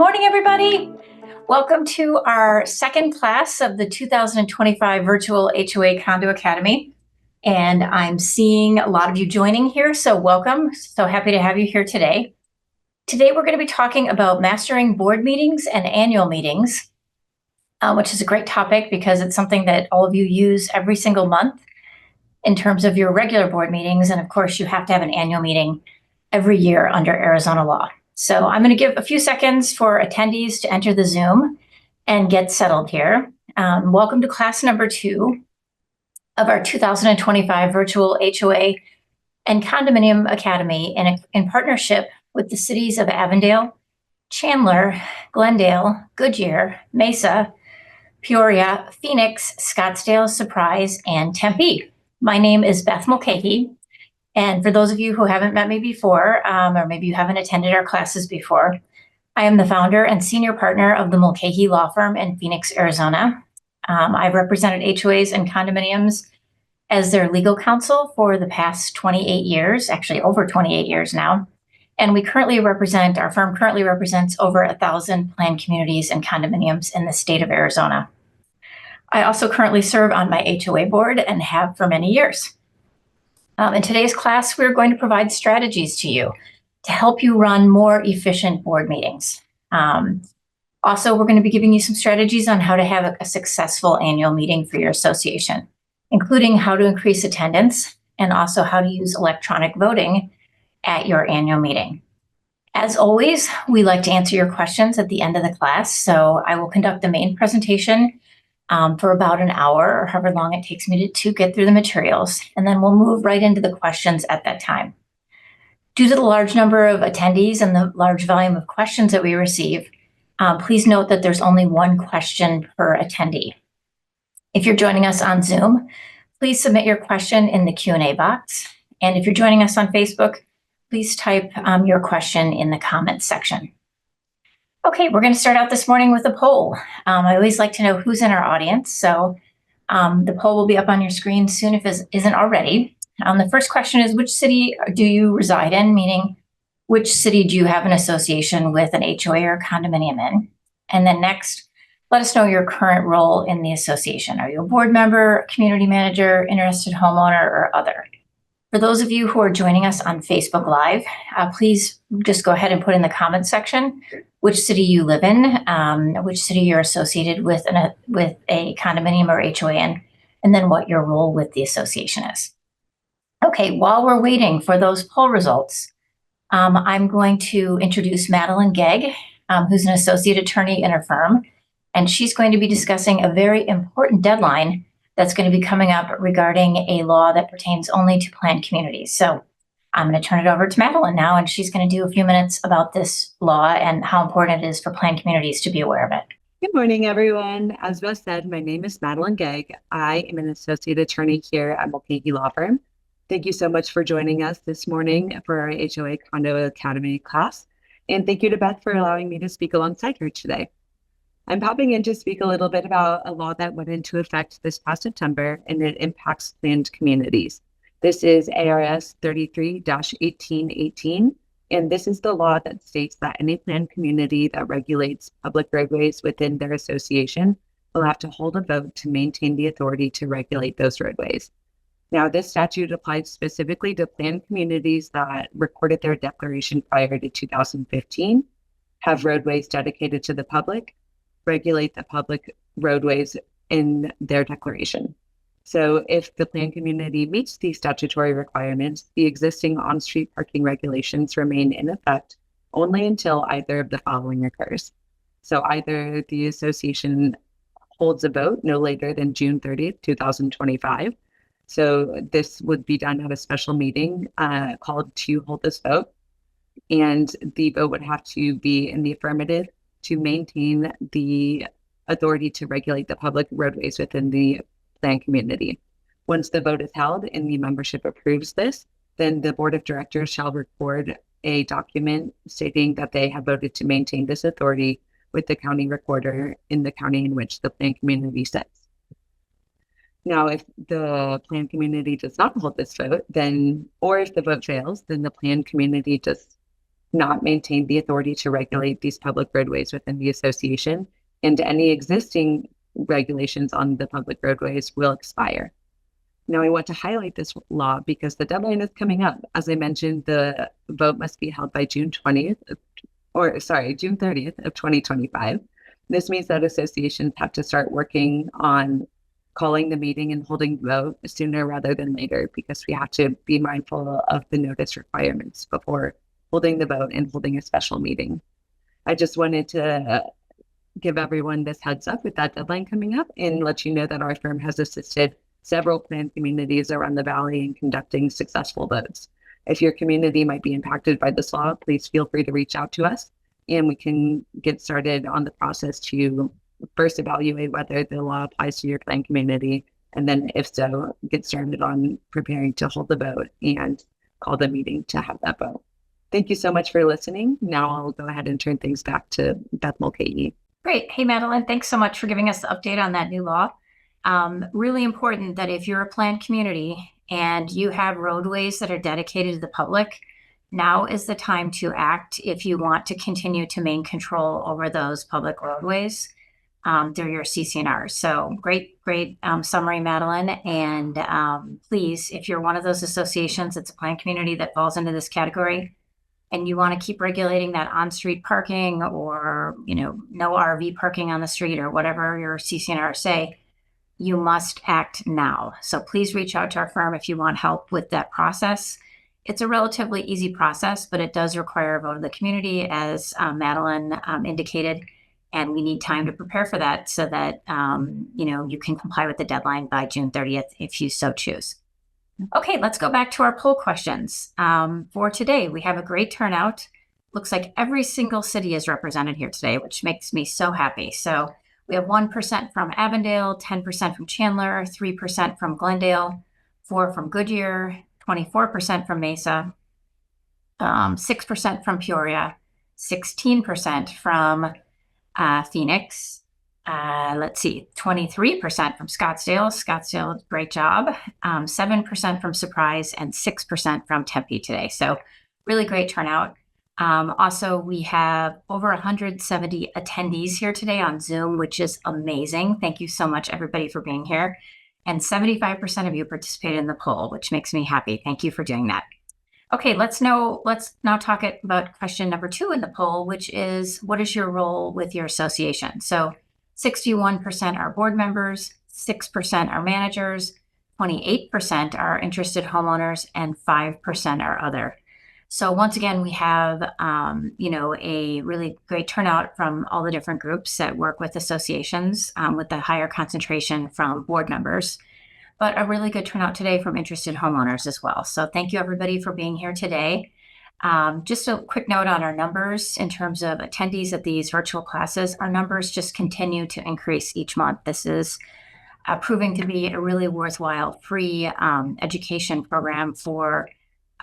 morning, everybody. Welcome to our second class of the 2025 virtual HOA Condo Academy. And I'm seeing a lot of you joining here, so welcome. So happy to have you here today. Today, we're going to be talking about mastering board meetings and annual meetings, which is a great topic because it's something that all of you use every single month in terms of your regular board meetings. And of course, you have to have an annual meeting every year under Arizona law. So I'm going to give a few seconds for attendees to enter the Zoom and get settled here. Welcome to class number 2 of our 2025 virtual HOA and Condominium Academy in partnership with the cities of Avondale, Chandler, Glendale, Goodyear, Mesa, Peoria, Phoenix, Scottsdale, Surprise, and Tempe. My name is Beth Mulcahy. And for those of you who haven't met me before, or maybe you haven't attended our classes before, I am the founder and senior partner of the Mulcahy Law Firm in Phoenix, Arizona. I've represented HOAs and condominiums as their legal counsel for the past 28 years, actually over 28 years now. And our firm currently represents over 1,000 planned communities and condominiums in the state of Arizona. I also currently serve on my HOA board and have for many years. In today's class, we're going to provide strategies to you to help you run more efficient board meetings. Also, we're going to be giving you some strategies on how to have a successful annual meeting for your association, including how to increase attendance and also how to use electronic voting at your annual meeting. As always, we like to answer your questions at the end of the class, so I will conduct the main presentation for about an hour or however long it takes me to get through the materials, and then we'll move right into the questions at that time. Due to the large number of attendees and the large volume of questions that we receive, please note that there's only one question per attendee. If you're joining us on Zoom, please submit your question in the Q&A box. And if you're joining us on Facebook, please type your question in the comments section. Okay, we're going to start out this morning with a poll. I always like to know who's in our audience, so the poll will be up on your screen soon if it isn't already. The first question is, which city do you reside in, meaning which city do you have an association with an HOA or condominium in? And then next, let us know your current role in the association. Are you a board member, community manager, interested homeowner, or other? For those of you who are joining us on Facebook Live, please just go ahead and put in the comments section which city you live in, which city you're associated with a condominium or HOA in, and then what your role with the association is. Okay, while we're waiting for those poll results, I'm going to introduce Madeline Gegg, who's an associate attorney in her firm, and she's going to be discussing a very important deadline that's going to be coming up regarding a law that pertains only to planned communities. So I'm going to turn it over to Madeline now, and she's going to do a few minutes about this law and how important it is for planned communities to be aware of it. Good morning, everyone. As Beth said, my name is Madeline Gegg. I am an associate attorney here at Mulcahy Law Firm. Thank you so much for joining us this morning for our HOA Condo Academy class. And thank you to Beth for allowing me to speak alongside her today. I'm popping in to speak a little bit about a law that went into effect this past September, and it impacts planned communities. This is A.R.S. 33-1818, and this is the law that states that any planned community that regulates public roadways within their association will have to hold a vote to maintain the authority to regulate those roadways. Now, this statute applies specifically to planned communities that recorded their declaration prior to 2015, have roadways dedicated to the public, regulate the public roadways in their declaration. So if the planned community meets these statutory requirements, the existing on-street parking regulations remain in effect only until either of the following occurs. So either the association holds a vote no later than June 30th, 2025. So this would be done at a special meeting called to hold this vote. And the vote would have to be in the affirmative to maintain the authority to regulate the public roadways within the planned community. Once the vote is held and the membership approves this, then the board of directors shall record a document stating that they have voted to maintain this authority with the county recorder in the county in which the planned community sits. Now, if the planned community does not hold this vote, or if the vote fails, then the planned community just not maintain the authority to regulate these public roadways within the association, and any existing regulations on the public roadways will expire. Now, I want to highlight this law because the deadline is coming up. As I mentioned, the vote must be held by June 30th of 2025. This means that associations have to start working on calling the meeting and holding the vote sooner rather than later, because we have to be mindful of the notice requirements before holding the vote and holding a special meeting. I just wanted to give everyone this heads up with that deadline coming up and let you know that our firm has assisted several planned communities around the valley in conducting successful votes. If your community might be impacted by this law, please feel free to reach out to us and we can get started on the process to first evaluate whether the law applies to your planned community, and then if so, get started on preparing to hold the vote and call the meeting to have that vote. Thank you so much for listening. Now I'll go ahead and turn things back to Beth Mulcahy. Great. Hey, Madeline, thanks so much for giving us the update on that new law. Really important that if you're a planned community and you have roadways that are dedicated to the public, now is the time to act if you want to continue to maintain control over those public roadways through your CC&Rs. So great summary, Madeline. And please, if you're one of those associations, it's a planned community that falls into this category, and you want to keep regulating that on-street parking or, no RV parking on the street or whatever your CC&R say, you must act now. So please reach out to our firm if you want help with that process. It's a relatively easy process, but it does require a vote of the community, as Madeline indicated, and we need time to prepare for that so that, you can comply with the deadline by June 30th if you so choose. Okay, let's go back to our poll questions. For today, we have a great turnout. Looks like every single city is represented here today, which makes me so happy. So we have 1% from Avondale, 10% from Chandler, 3% from Glendale, 4% from Goodyear, 24% from Mesa, 6% from Peoria, 16% from Phoenix, 23% from Scottsdale, great job, 7% from Surprise, and 6% from Tempe today. So really great turnout. Also, we have over 170 attendees here today on Zoom, which is amazing. Thank you so much, everybody, for being here. And 75% of you participated in the poll, which makes me happy. Thank you for doing that. Okay, let's now talk about question number 2 in the poll, which is, what is your role with your association? So 61% are board members, 6% are managers, 28% are interested homeowners, and 5% are other. So once again, we have, a really great turnout from all the different groups that work with associations, with the higher concentration from board members, but a really good turnout today from interested homeowners as well. So thank you, everybody, for being here today. Just a quick note on our numbers in terms of attendees at these virtual classes. Our numbers just continue to increase each month. This is proving to be a really worthwhile free education program for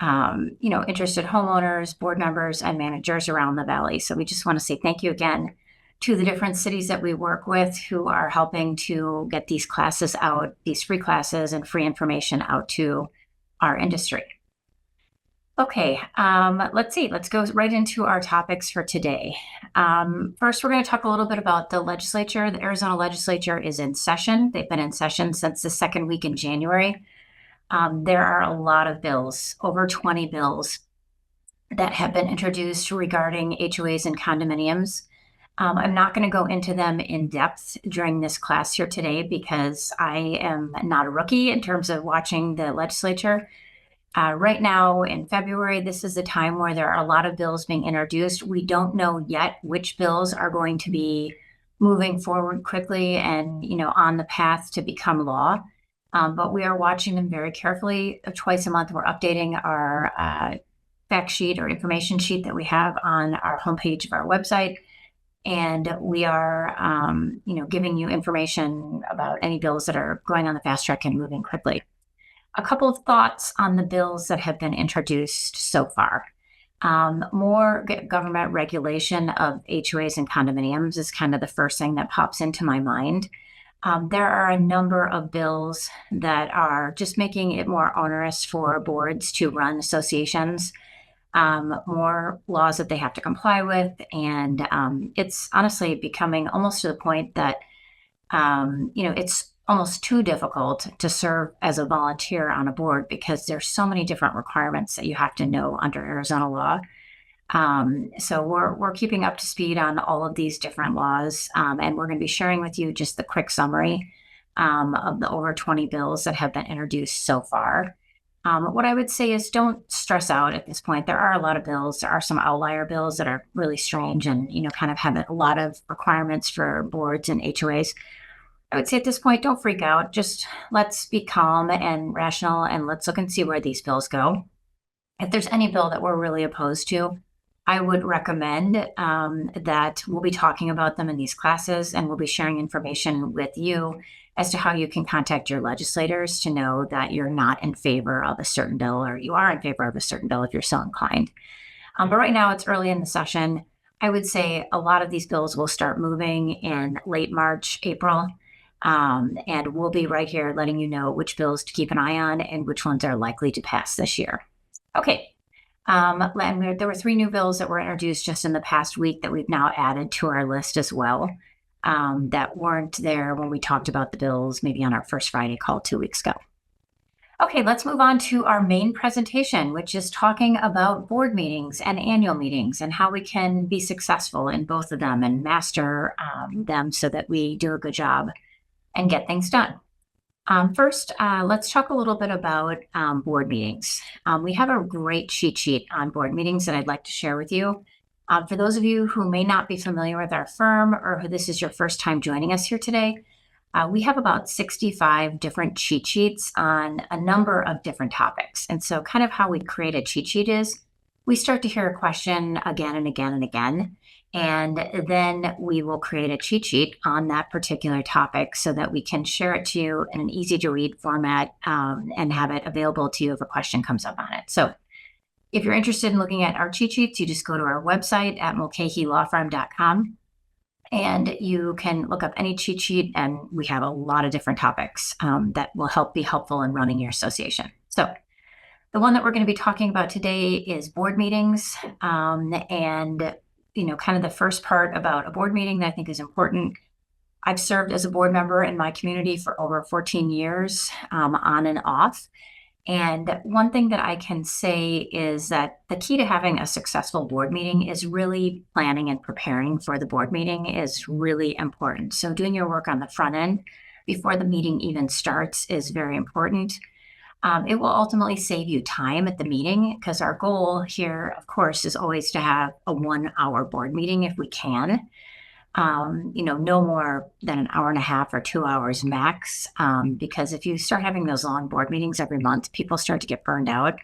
interested homeowners, board members, and managers around the valley. So we just want to say thank you again to the different cities that we work with who are helping to get these classes out, these free classes and free information out to our industry. Okay, let's see. Let's go right into our topics for today. First, we're going to talk a little bit about the legislature. The Arizona legislature is in session. They've been in session since the second week in January. There are a lot of bills, over 20 bills, that have been introduced regarding HOAs and condominiums. I'm not going to go into them in depth during this class here today because I am not a rookie in terms of watching the legislature. Right now in February, this is the time where there are a lot of bills being introduced. We don't know yet which bills are going to be moving forward quickly and, on the path to become law. But we are watching them very carefully. Twice a month, we're updating our fact sheet or information sheet that we have on our homepage of our website. And we are, giving you information about any bills that are going on the fast track and moving quickly. A couple of thoughts on the bills that have been introduced so far. More government regulation of HOAs and condominiums is kind of the first thing that pops into my mind. There are a number of bills that are just making it more onerous for boards to run associations. more laws that they have to comply with. And it's honestly becoming almost to the point that, it's almost too difficult to serve as a volunteer on a board because there's so many different requirements that you have to know under Arizona law. So we're keeping up to speed on all of these different laws, and we're going to be sharing with you just the quick summary of the over 20 bills that have been introduced so far. What I would say is don't stress out at this point. There are a lot of bills. There are some outlier bills that are really strange and, kind of have a lot of requirements for boards and HOAs. I would say at this point, don't freak out. Just let's be calm and rational and let's look and see where these bills go. If there's any bill that we're really opposed to, I would recommend that we'll be talking about them in these classes and we'll be sharing information with you as to how you can contact your legislators to know that you're not in favor of a certain bill or you are in favor of a certain bill if you're so inclined. But right now it's early in the session. I would say a lot of these bills will start moving in late March, April, and we'll be right here letting you know which bills to keep an eye on and which ones are likely to pass this year. Okay. And there were 3 new bills that were introduced just in the past week that we've now added to our list as well, that weren't there when we talked about the bills maybe on our first Friday call 2 weeks ago. Okay, let's move on to our main presentation, which is talking about board meetings and annual meetings and how we can be successful in both of them and master them so that we do a good job and get things done. First, let's talk a little bit about board meetings. We have a great cheat sheet on board meetings that I'd like to share with you. For those of you who may not be familiar with our firm or who this is your first time joining us here today, we have about 65 different cheat sheets on a number of different topics. And so kind of how we create a cheat sheet is we start to hear a question again and again and again. And then we will create a cheat sheet on that particular topic so that we can share it to you in an easy to read format and have it available to you if a question comes up on it. So if you're interested in looking at our cheat sheets, you just go to our website at mulcahylawfirm.com and you can look up any cheat sheet, and we have a lot of different topics that will be helpful in running your association. So the one that we're going to be talking about today is board meetings, and kind of the first part about a board meeting that I think is important. I've served as a board member in my community for over 14 years, on and off. And one thing that I can say is that the key to having a successful board meeting is really planning and preparing for the board meeting is really important. So doing your work on the front end before the meeting even starts is very important. It will ultimately save you time at the meeting because our goal here, of course, is always to have a 1-hour board meeting if we can. No more than an hour and a half or 2 hours max, because if you start having those long board meetings every month, people start to get burned out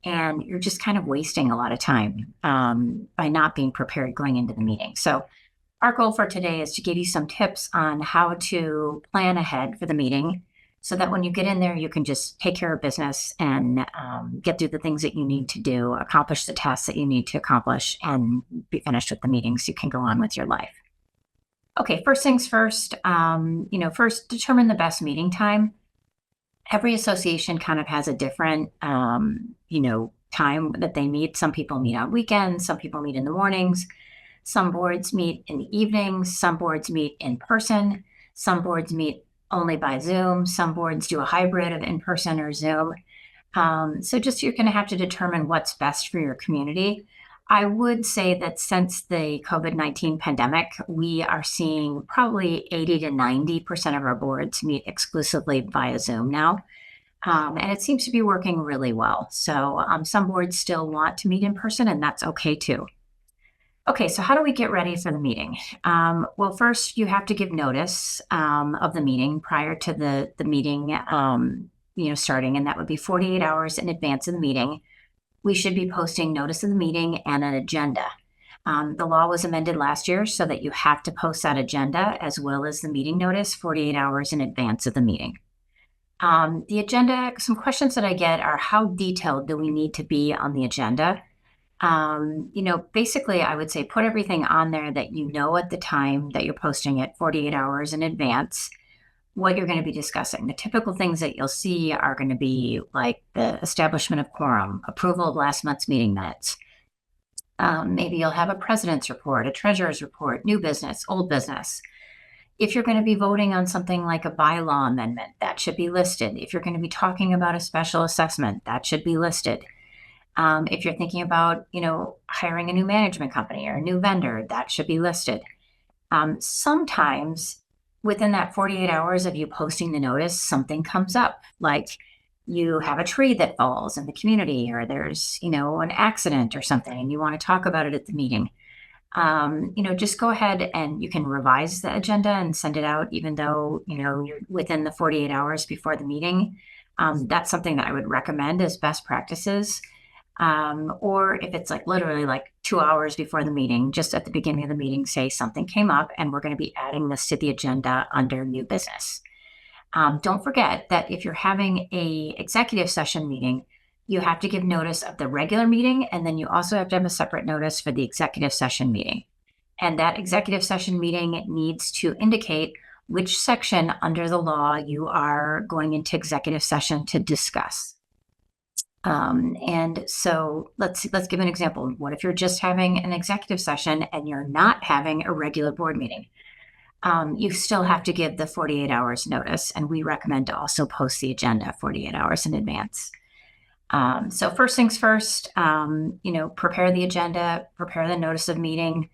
and you're just kind of wasting a lot of time by not being prepared going into the meeting. So our goal for today is to give you some tips on how to plan ahead for the meeting so that when you get in there, you can just take care of business and get through the things that you need to do, accomplish the tasks that you need to accomplish, and be finished with the meeting so you can go on with your life. Okay, first things first, first determine the best meeting time. Every association kind of has a different, time that they meet. Some people meet on weekends, some people meet in the mornings, some boards meet in the evenings, some boards meet in person, some boards meet only by Zoom, some boards do a hybrid of in-person or Zoom. So just you're going to have to determine what's best for your community. I would say that since the COVID-19 pandemic, we are seeing probably 80 to 90% of our boards meet exclusively via Zoom now. And it seems to be working really well. So some boards still want to meet in person, and that's okay too. Okay, so how do we get ready for the meeting? Well, first you have to give notice of the meeting prior to the meeting starting, and that would be 48 hours in advance of the meeting. We should be posting notice of the meeting and an agenda. The law was amended last year so that you have to post that agenda as well as the meeting notice 48 hours in advance of the meeting. The agenda, some questions that I get are how detailed do we need to be on the agenda? Basically I would say put everything on there that at the time that you're posting it 48 hours in advance. what you're going to be discussing. The typical things that you'll see are going to be like the establishment of quorum, approval of last month's meeting minutes. Maybe you'll have a president's report, a treasurer's report, new business, old business. If you're going to be voting on something like a bylaw amendment, that should be listed. If you're going to be talking about a special assessment, that should be listed. If you're thinking about, hiring a new management company or a new vendor, that should be listed. Sometimes within that 48 hours of you posting the notice, something comes up, like you have a tree that falls in the community, or there's, an accident or something, and you want to talk about it at the meeting. Just go ahead and you can revise the agenda and send it out, even though, you're within the 48 hours before the meeting. That's something that I would recommend as best practices. Or if it's like literally like 2 hours before the meeting, just at the beginning of the meeting, say something came up and we're going to be adding this to the agenda under new business. Don't forget that if you're having a executive session meeting, you have to give notice of the regular meeting, and then you also have to have a separate notice for the executive session meeting. And that executive session meeting needs to indicate which section under the law you are going into executive session to discuss. And so let's give an example. What if you're just having an executive session and you're not having a regular board meeting? You still have to give the 48 hours notice, and we recommend to also post the agenda 48 hours in advance. So first things first, prepare the agenda, prepare the notice of meeting,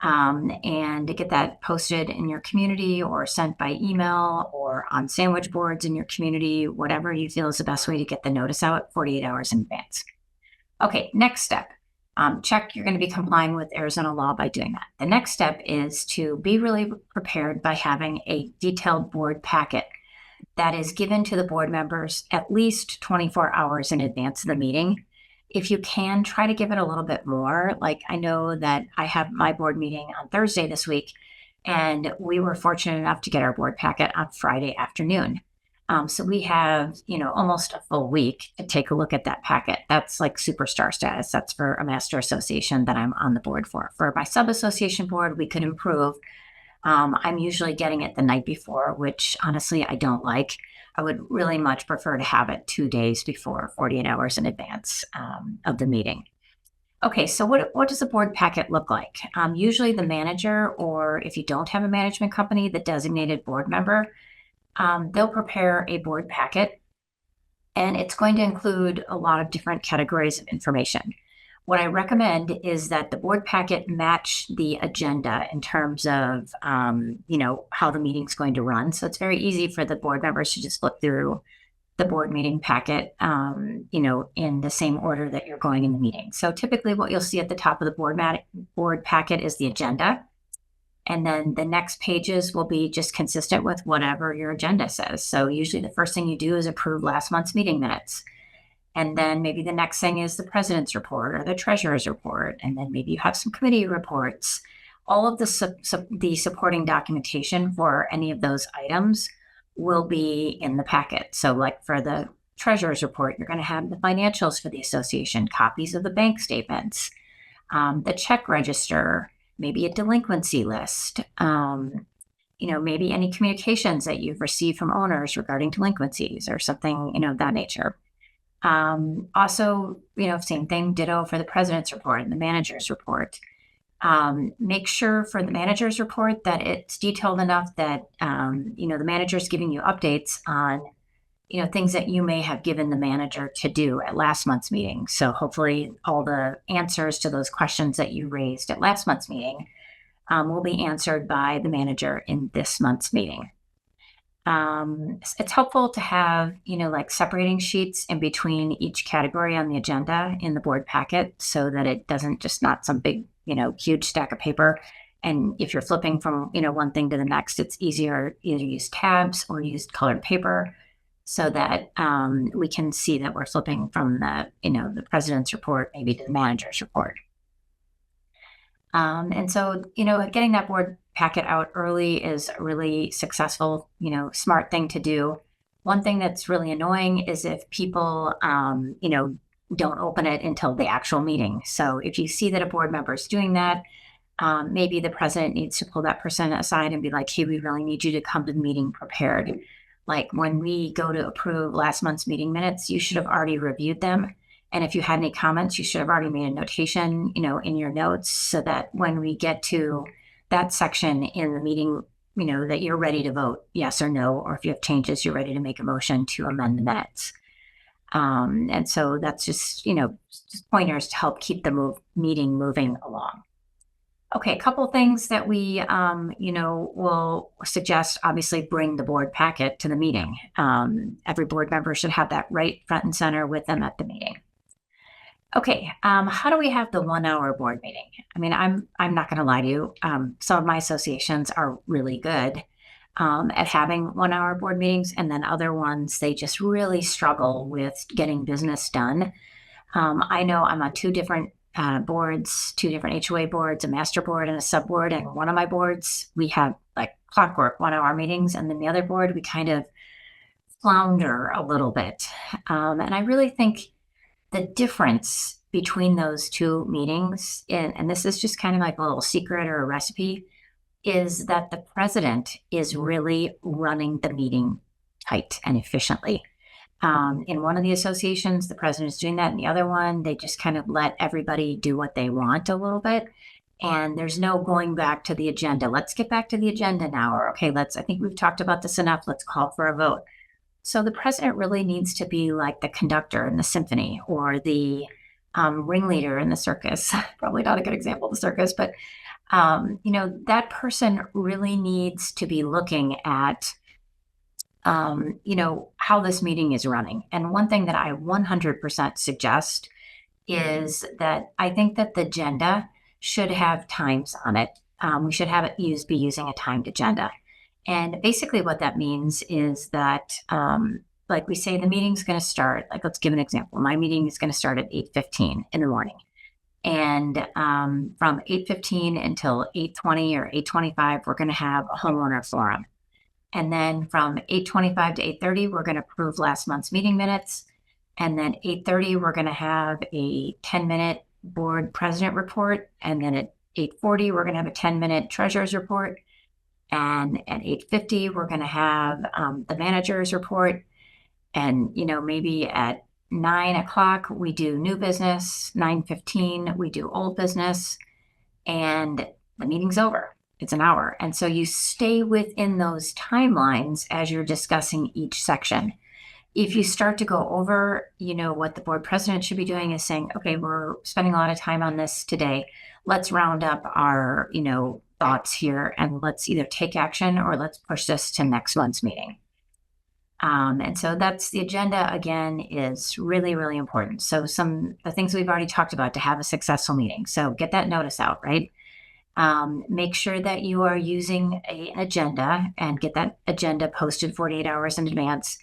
and get that posted in your community or sent by email or on sandwich boards in your community, whatever you feel is the best way to get the notice out 48 hours in advance. Okay, next step. Check you're going to be complying with Arizona law by doing that. The next step is to be really prepared by having a detailed board packet that is given to the board members at least 24 hours in advance of the meeting. If you can, try to give it a little bit more. Like, I know that I have my board meeting on Thursday this week, and we were fortunate enough to get our board packet on Friday afternoon. So we have, almost a full week to take a look at that packet. That's like superstar status. That's for a master association that I'm on the board for. For my sub-association board, we could improve. I'm usually getting it the night before, which honestly I don't like. I would really much prefer to have it 2 days before, 48 hours in advance of the meeting. Okay, so what does a board packet look like? Usually the manager, or if you don't have a management company, the designated board member, they'll prepare a board packet, and it's going to include a lot of different categories of information. What I recommend is that the board packet match the agenda in terms of, how the meeting's going to run. So it's very easy for the board members to just flip through the board meeting packet, in the same order that you're going in the meeting. So typically what you'll see at the top of the board packet is the agenda. And then the next pages will be just consistent with whatever your agenda says. So usually the first thing you do is approve last month's meeting minutes. And then maybe the next thing is the president's report or the treasurer's report. And then maybe you have some committee reports. All of the supporting documentation for any of those items will be in the packet. So like for the treasurer's report, you're going to have the financials for the association, copies of the bank statements, the check register, maybe a delinquency list, maybe any communications that you've received from owners regarding delinquencies or something, of that nature. Also, same thing, ditto for the president's report and the manager's report. Make sure for the manager's report that it's detailed enough that, the manager's giving you updates on, things that you may have given the manager to do at last month's meeting. So hopefully all the answers to those questions that you raised at last month's meeting will be answered by the manager in this month's meeting. It's helpful to have, like separating sheets in between each category on the agenda in the board packet so that it doesn't just not some big, huge stack of paper. And if you're flipping from, one thing to the next, it's easier either use tabs or use colored paper so that we can see that we're flipping from the president's report maybe to the manager's report. And so, getting that board packet out early is a really successful, smart thing to do. One thing that's really annoying is if people, don't open it until the actual meeting. So if you see that a board member is doing that, maybe the president needs to pull that person aside and be like, hey, we really need you to come to the meeting prepared. Like when we go to approve last month's meeting minutes, you should have already reviewed them. And if you had any comments, you should have already made a notation, in your notes so that when we get to that section in the meeting, that you're ready to vote yes or no, or if you have changes, you're ready to make a motion to amend the minutes. And so that's just pointers to help keep the meeting moving along. Okay, a couple things that we, will suggest. Obviously, bring the board packet to the meeting. Every board member should have that right front and center with them at the meeting. Okay, how do we have the 1 hour board meeting? I mean, I'm not going to lie to you. Some of my associations are really good at having 1 hour board meetings, and then other ones, they just really struggle with getting business done. I know I'm on two different boards, two different HOA boards, a master board and a sub board. And one of my boards, we have like clockwork 1 hour meetings. And then the other board, we kind of flounder a little bit. And I really think the difference between those two meetings, and this is just kind of like a little secret or a recipe, is that the president is really running the meeting tight and efficiently. In one of the associations, the president is doing that. In the other one, they just kind of let everybody do what they want a little bit. And there's no going back to the agenda. Let's get back to the agenda now. Or, okay, I think we've talked about this enough. Let's call for a vote. So the president really needs to be like the conductor in the symphony or the ringleader in the circus. Probably not a good example of the circus, but, that person really needs to be looking at how this meeting is running. And one thing that I 100% suggest is that I think that the agenda should have times on it. We should have it be using a timed agenda. And basically what that means is that, like we say, the meeting's going to start, like, let's give an example. My meeting is going to start at 8:15 in the morning. And from 8:15 until 8:20 or 8:25, we're going to have a homeowner forum. And then from 8:25 to 8:30, we're going to approve last month's meeting minutes. And then 8:30, we're going to have a 10-minute board president report. And then at 8:40, we're going to have a 10-minute treasurer's report. And at 8:50, we're going to have the manager's report. And, maybe at 9 o'clock, we do new business. 9:15, we do old business. And the meeting's over. It's an hour. And so you stay within those timelines as you're discussing each section. If you start to go over, what the board president should be doing is saying, okay, we're spending a lot of time on this today. Let's round up our, thoughts here and let's either take action or let's push this to next month's meeting. And so that's the agenda, again, is really, really important. So the things we've already talked about to have a successful meeting. So get that notice out, right? Make sure that you are using an agenda and get that agenda posted 48 hours in advance.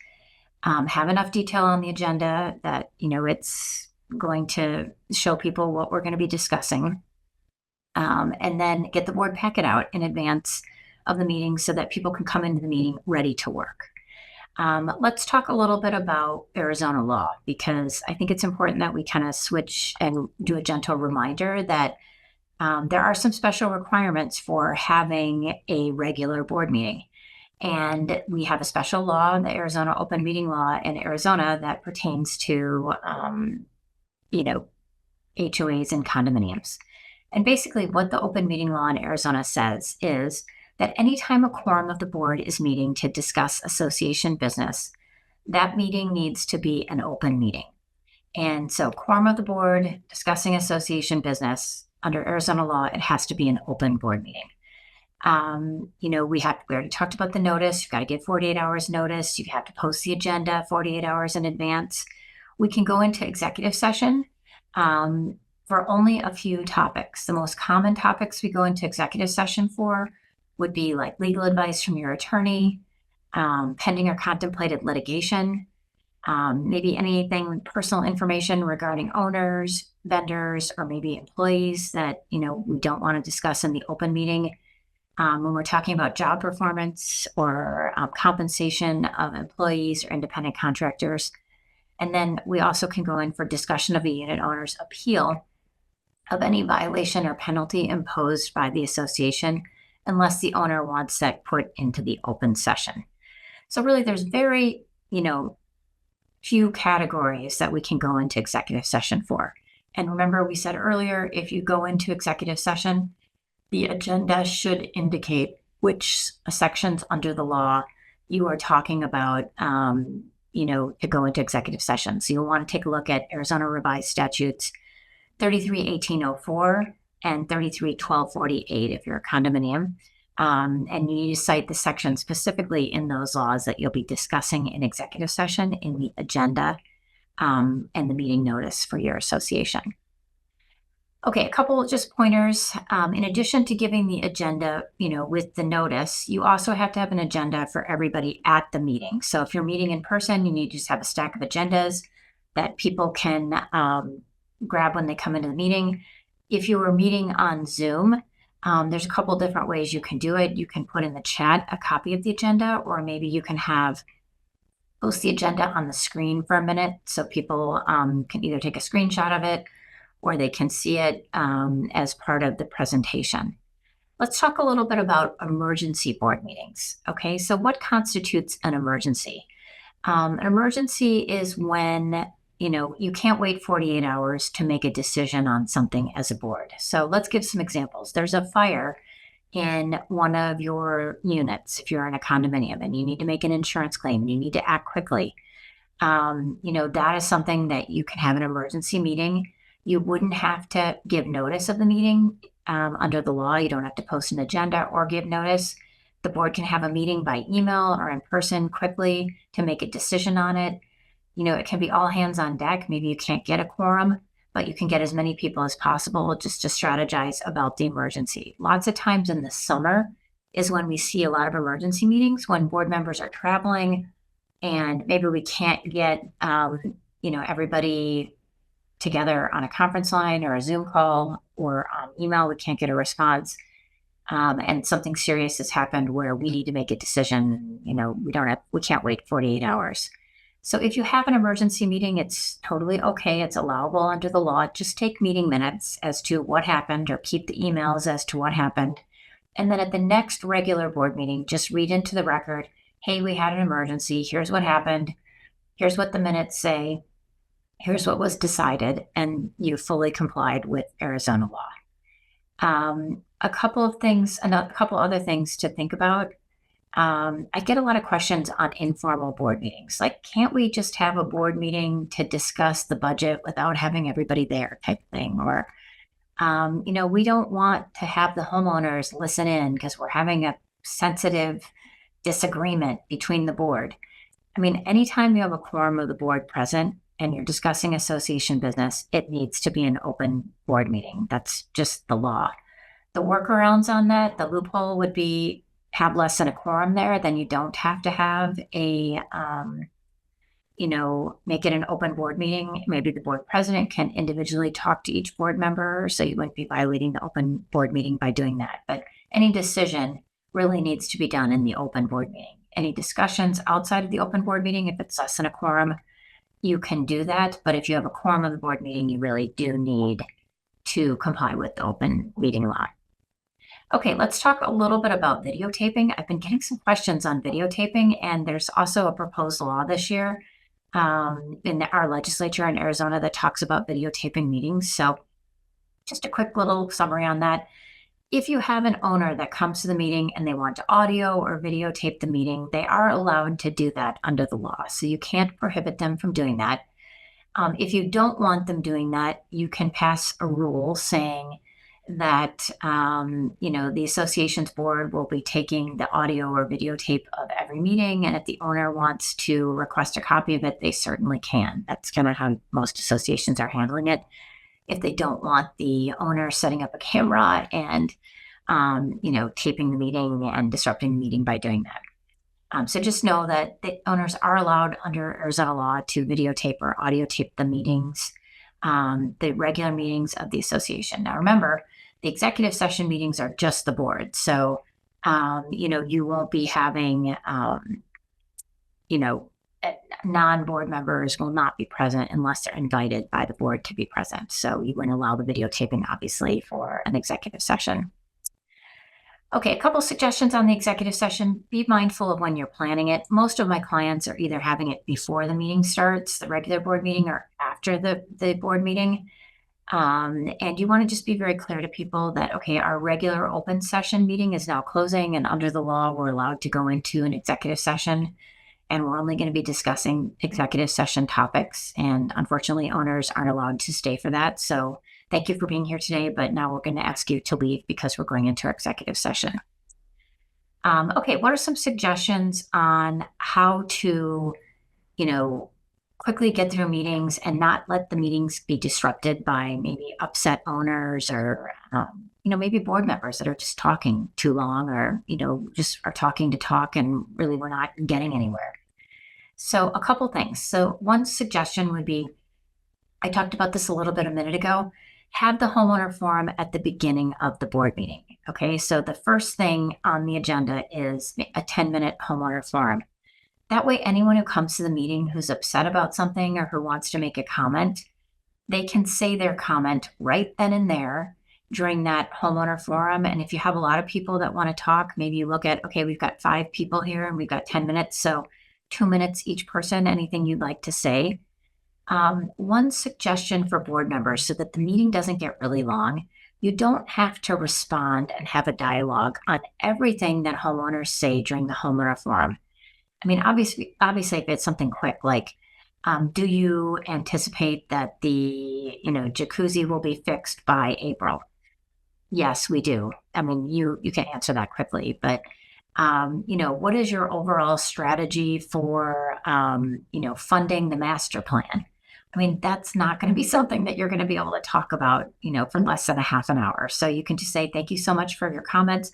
Have enough detail on the agenda that, it's going to show people what we're going to be discussing. And then get the board packet out in advance of the meeting so that people can come into the meeting ready to work. Let's talk a little bit about Arizona law, because I think it's important that we kind of switch and do a gentle reminder that there are some special requirements for having a regular board meeting. And we have a special law, the Arizona Open Meeting Law in Arizona, that pertains to, HOAs and condominiums. And basically what the open meeting law in Arizona says is that anytime a quorum of the board is meeting to discuss association business, that meeting needs to be an open meeting. And so quorum of the board discussing association business, under Arizona law, it has to be an open board meeting. We already talked about the notice. You've got to give 48 hours notice. You have to post the agenda 48 hours in advance. We can go into executive session for only a few topics. The most common topics we go into executive session for would be like legal advice from your attorney, pending or contemplated litigation, maybe anything personal information regarding owners, vendors, or maybe employees that, we don't want to discuss in the open meeting. When we're talking about job performance or compensation of employees or independent contractors. And then we also can go in for discussion of the unit owner's appeal of any violation or penalty imposed by the association unless the owner wants that put into the open session. So really there's very, few categories that we can go into executive session for. And remember, we said earlier, if you go into executive session, the agenda should indicate which sections under the law you are talking about, to go into executive session. So you'll want to take a look at Arizona Revised Statutes 33-1804 and 33-1248 if you're a condominium. And you need to cite the section specifically in those laws that you'll be discussing in executive session in the agenda and the meeting notice for your association. Okay, a couple just pointers. In addition to giving the agenda, with the notice, you also have to have an agenda for everybody at the meeting. So if you're meeting in person, you need to just have a stack of agendas that people can grab when they come into the meeting. If you were meeting on Zoom, there's a couple different ways you can do it. You can put in the chat a copy of the agenda, or maybe you can post the agenda on the screen for a minute so people can either take a screenshot of it or they can see it as part of the presentation. Let's talk a little bit about emergency board meetings. Okay, so what constitutes an emergency? An emergency is when you can't wait 48 hours to make a decision on something as a board. So let's give some examples. There's a fire in one of your units if you're in a condominium and you need to make an insurance claim and you need to act quickly. That is something that you can have an emergency meeting. You wouldn't have to give notice of the meeting under the law. You don't have to post an agenda or give notice. The board can have a meeting by email or in person quickly to make a decision on it. It can be all hands on deck. Maybe you can't get a quorum, but you can get as many people as possible just to strategize about the emergency. Lots of times in the summer is when we see a lot of emergency meetings, when board members are traveling and maybe we can't get, everybody together on a conference line or a Zoom call or on email. We can't get a response. And something serious has happened where we need to make a decision. We can't wait 48 hours. So if you have an emergency meeting, it's totally okay. It's allowable under the law. Just take meeting minutes as to what happened or keep the emails as to what happened. And then at the next regular board meeting, just read into the record, hey, we had an emergency. Here's what happened. Here's what the minutes say. Here's what was decided. And you fully complied with Arizona law. A couple other things to think about. I get a lot of questions on informal board meetings. Like, can't we just have a board meeting to discuss the budget without having everybody there type thing? Or, we don't want to have the homeowners listen in because we're having a sensitive disagreement between the board. Anytime you have a quorum of the board present and you're discussing association business, it needs to be an open board meeting. That's just the law. The workarounds on that, the loophole would be have less than a quorum there, then you don't have to have make it an open board meeting. Maybe the board president can individually talk to each board member, so you wouldn't be violating the open board meeting by doing that. But any decision really needs to be done in the open board meeting. Any discussions outside of the open board meeting, if it's less than a quorum, you can do that. But if you have a quorum of the board meeting, you really do need to comply with the open meeting law. Okay, let's talk a little bit about videotaping. I've been getting some questions on videotaping, and there's also a proposed law this year in our legislature in Arizona that talks about videotaping meetings. So just a quick little summary on that. If you have an owner that comes to the meeting and they want to audio or videotape the meeting, they are allowed to do that under the law. So you can't prohibit them from doing that. If you don't want them doing that, you can pass a rule saying that, the association's board will be taking the audio or videotape of every meeting. And if the owner wants to request a copy of it, they certainly can. That's kind of how most associations are handling it. If they don't want the owner setting up a camera and, taping the meeting and disrupting the meeting by doing that. So just know that the owners are allowed under Arizona law to videotape or audio tape the meetings, the regular meetings of the association. Now, remember, the executive session meetings are just the board. So, you won't be having, non-board members will not be present unless they're invited by the board to be present. So you wouldn't allow the videotaping, obviously, for an executive session. Okay, a couple suggestions on the executive session. Be mindful of when you're planning it. Most of my clients are either having it before the meeting starts, the regular board meeting, or after the board meeting. And you want to just be very clear to people that, okay, our regular open session meeting is now closing, and under the law, we're allowed to go into an executive session, and we're only going to be discussing executive session topics. And unfortunately, owners aren't allowed to stay for that. So thank you for being here today, but now we're going to ask you to leave because we're going into our executive session. Okay, what are some suggestions on how to, quickly get through meetings and not let the meetings be disrupted by maybe upset owners or, maybe board members that are just talking too long or, just are talking to talk and really we're not getting anywhere. So a couple things. So one suggestion would be, I talked about this a little bit a minute ago, have the homeowner forum at the beginning of the board meeting. Okay, so the first thing on the agenda is a 10-minute homeowner forum. That way, anyone who comes to the meeting who's upset about something or who wants to make a comment, they can say their comment right then and there during that homeowner forum. And if you have a lot of people that want to talk, maybe you look at, okay, we've got 5 people here and we've got 10 minutes. So 2 minutes each person, anything you'd like to say. One suggestion for board members so that the meeting doesn't get really long, you don't have to respond and have a dialogue on everything that homeowners say during the homeowner forum. I mean, obviously, if it's something quick, like, do you anticipate that the, jacuzzi will be fixed by April? Yes, we do. I mean, you can answer that quickly, but, what is your overall strategy for, funding the master plan? I mean, that's not going to be something that you're going to be able to talk about, for less than a half an hour. So you can just say, thank you so much for your comments.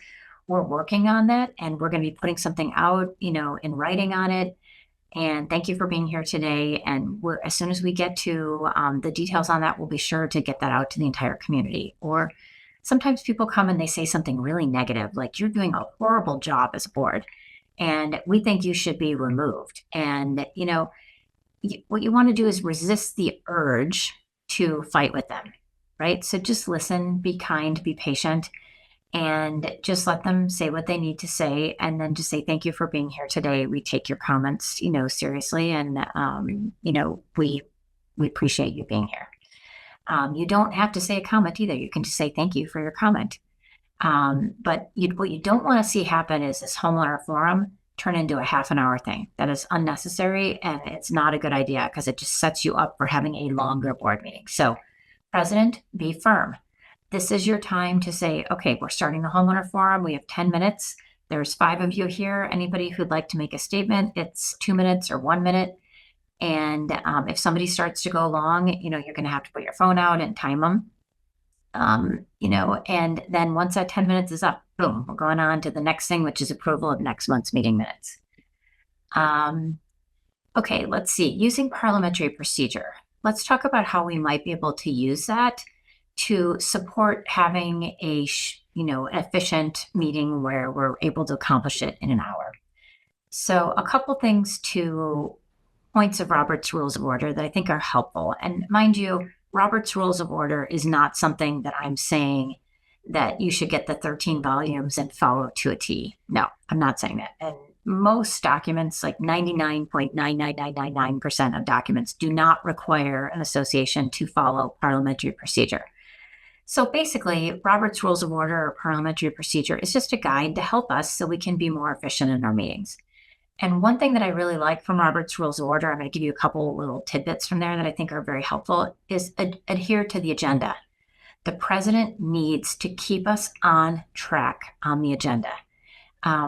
We're working on that and we're going to be putting something out, in writing on it. And thank you for being here today. And as soon as we get to the details on that, we'll be sure to get that out to the entire community. Or sometimes people come and they say something really negative, like you're doing a horrible job as a board and we think you should be removed. And, what you want to do is resist the urge to fight with them, right? So just listen, be kind, be patient, and just let them say what they need to say. And then just say, thank you for being here today. We take your comments, seriously. And, we appreciate you being here. You don't have to say a comment either. You can just say, thank you for your comment. But what you don't want to see happen is this homeowner forum turn into a half an hour thing. That is unnecessary and it's not a good idea because it just sets you up for having a longer board meeting. So, President, be firm. This is your time to say, okay, we're starting the homeowner forum. We have 10 minutes. There's 5 of you here. Anybody who'd like to make a statement, it's 2 minutes or 1 minute. And if somebody starts to go long, you're going to have to put your phone out and time them. And then once that 10 minutes is up, boom, we're going on to the next thing, which is approval of next month's meeting minutes. Okay, let's see. Using parliamentary procedure. Let's talk about how we might be able to use that to support having an efficient meeting where we're able to accomplish it in an hour. So a couple things points of Robert's Rules of Order that I think are helpful. And mind you, Robert's Rules of Order is not something that I'm saying that you should get the 13 volumes and follow to a T. No, I'm not saying that. And most documents, like 99.99999% of documents, do not require an association to follow parliamentary procedure. So basically, Robert's Rules of Order or parliamentary procedure is just a guide to help us so we can be more efficient in our meetings. And one thing that I really like from Robert's Rules of Order, I'm going to give you a couple little tidbits from there that I think are very helpful, is adhere to the agenda. The president needs to keep us on track on the agenda.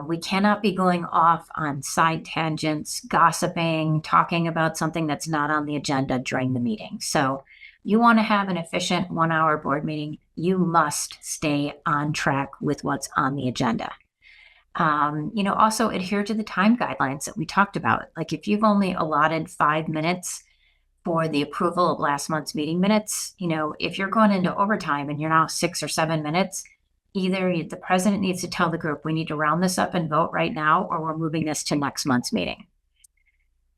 We cannot be going off on side tangents, gossiping, talking about something that's not on the agenda during the meeting. So you want to have an efficient 1-hour board meeting, you must stay on track with what's on the agenda. Also adhere to the time guidelines that we talked about. Like if you've only allotted 5 minutes for the approval of last month's meeting minutes, if you're going into overtime and you're now 6 or 7 minutes, either the president needs to tell the group, we need to round this up and vote right now, or we're moving this to next month's meeting.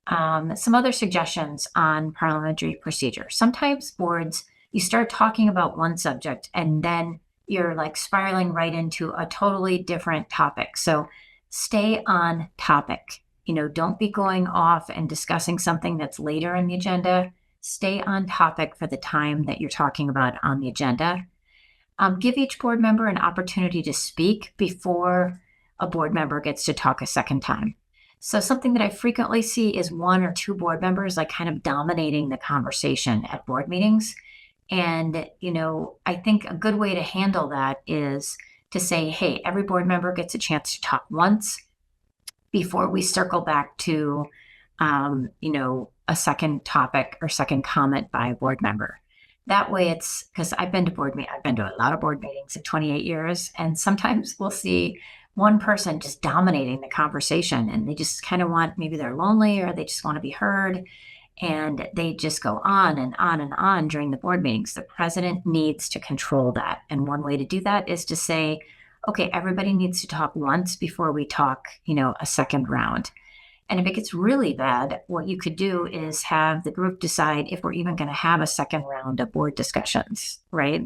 Some other suggestions on parliamentary procedure. Sometimes boards, you start talking about one subject and then you're like spiraling right into a totally different topic. So stay on topic. Don't be going off and discussing something that's later in the agenda. Stay on topic for the time that you're talking about on the agenda. Give each board member an opportunity to speak before a board member gets to talk a second time. So something that I frequently see is one or two board members like kind of dominating the conversation at board meetings. And, I think a good way to handle that is to say, hey, every board member gets a chance to talk once before we circle back to, a second topic or second comment by a board member. That way it's because I've been to a lot of board meetings in 28 years, and sometimes we'll see one person just dominating the conversation and they just kind of maybe they're lonely or they just want to be heard. And they just go on and on and on during the board meetings. The president needs to control that. And one way to do that is to say, okay, everybody needs to talk once before we talk, a second round. And if it gets really bad, what you could do is have the group decide if we're even going to have a second round of board discussions, right?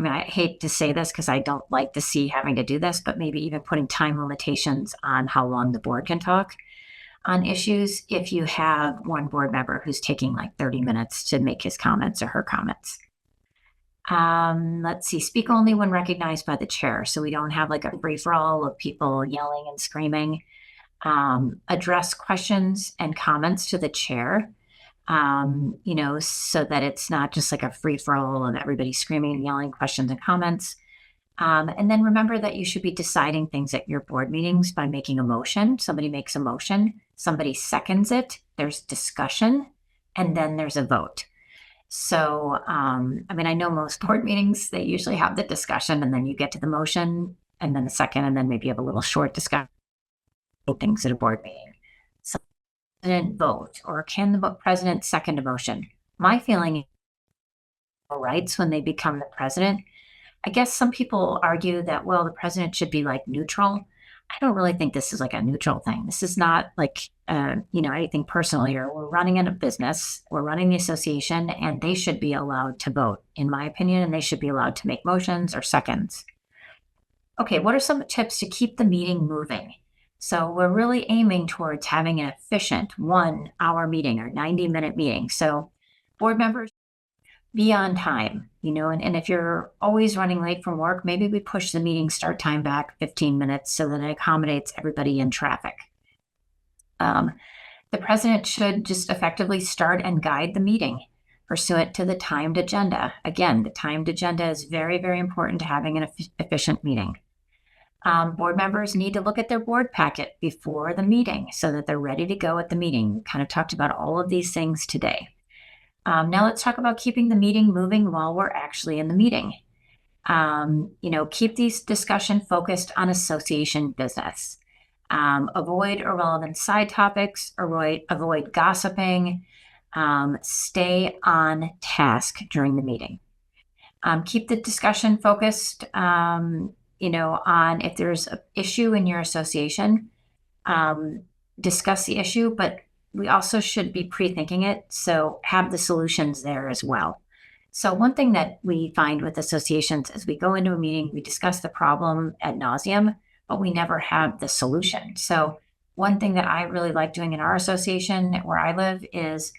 I hate to say this because I don't like to see having to do this, but maybe even putting time limitations on how long the board can talk on issues if you have one board member who's taking like 30 minutes to make his comments or her comments. Let's see, speak only when recognized by the chair. So we don't have like a free-for-all of people yelling and screaming. Address questions and comments to the chair, so that it's not just like a free-for-all of everybody screaming and yelling questions and comments. And then remember that you should be deciding things at your board meetings by making a motion. Somebody makes a motion, somebody seconds it, there's discussion, and then there's a vote. So, I know most board meetings, they usually have the discussion and then you get to the motion and then the second, and then maybe you have a little short discussion things at a board meeting. So, president vote, or can the president second a motion? My feeling is rights when they become the president. I guess some people argue that, well, the president should be like neutral. I don't really think this is like a neutral thing. This is not like, anything personal here. We're running a business, we're running the association, and they should be allowed to vote, in my opinion, and they should be allowed to make motions or seconds. Okay, what are some tips to keep the meeting moving? So we're really aiming towards having an efficient 1 hour meeting or 90-minute meeting. So board members, be on time, and if you're always running late from work, maybe we push the meeting start time back 15 minutes so that it accommodates everybody in traffic. The president should just effectively start and guide the meeting pursuant to the timed agenda. Again, the timed agenda is very, very important to having an efficient meeting. Board members need to look at their board packet before the meeting so that they're ready to go at the meeting. We kind of talked about all of these things today. Now let's talk about keeping the meeting moving while we're actually in the meeting. Keep these discussion focused on association business. Avoid irrelevant side topics, avoid gossiping, stay on task during the meeting. Keep the discussion focused, on if there's an issue in your association, discuss the issue, but we also should be pre-thinking it, so have the solutions there as well. So one thing that we find with associations is we go into a meeting, we discuss the problem ad nauseum, but we never have the solution. So one thing that I really like doing in our association where I live is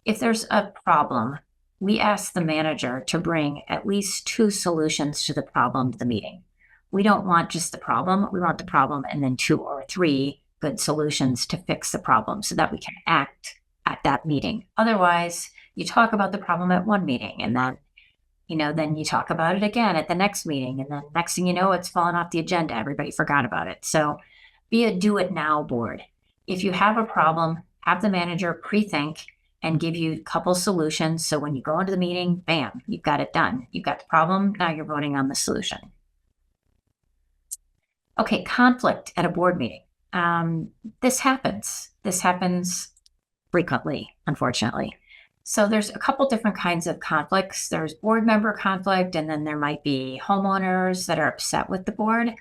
if there's a problem, we ask the manager to bring at least 2 solutions to the problem to the meeting. We don't want just the problem, we want the problem and then 2 or 3 good solutions to fix the problem so that we can act at that meeting. Otherwise, you talk about the problem at one meeting and then, then you talk about it again at the next meeting. And then next thing you know, it's fallen off the agenda. Everybody forgot about it. So be a do it now board. If you have a problem, have the manager pre-think and give you a couple solutions. So when you go into the meeting, bam, you've got it done. You've got the problem. Now you're voting on the solution. Okay, conflict at a board meeting. This happens. This happens frequently, unfortunately. So there's a couple different kinds of conflicts. There's board member conflict, and then there might be homeowners that are upset with the board,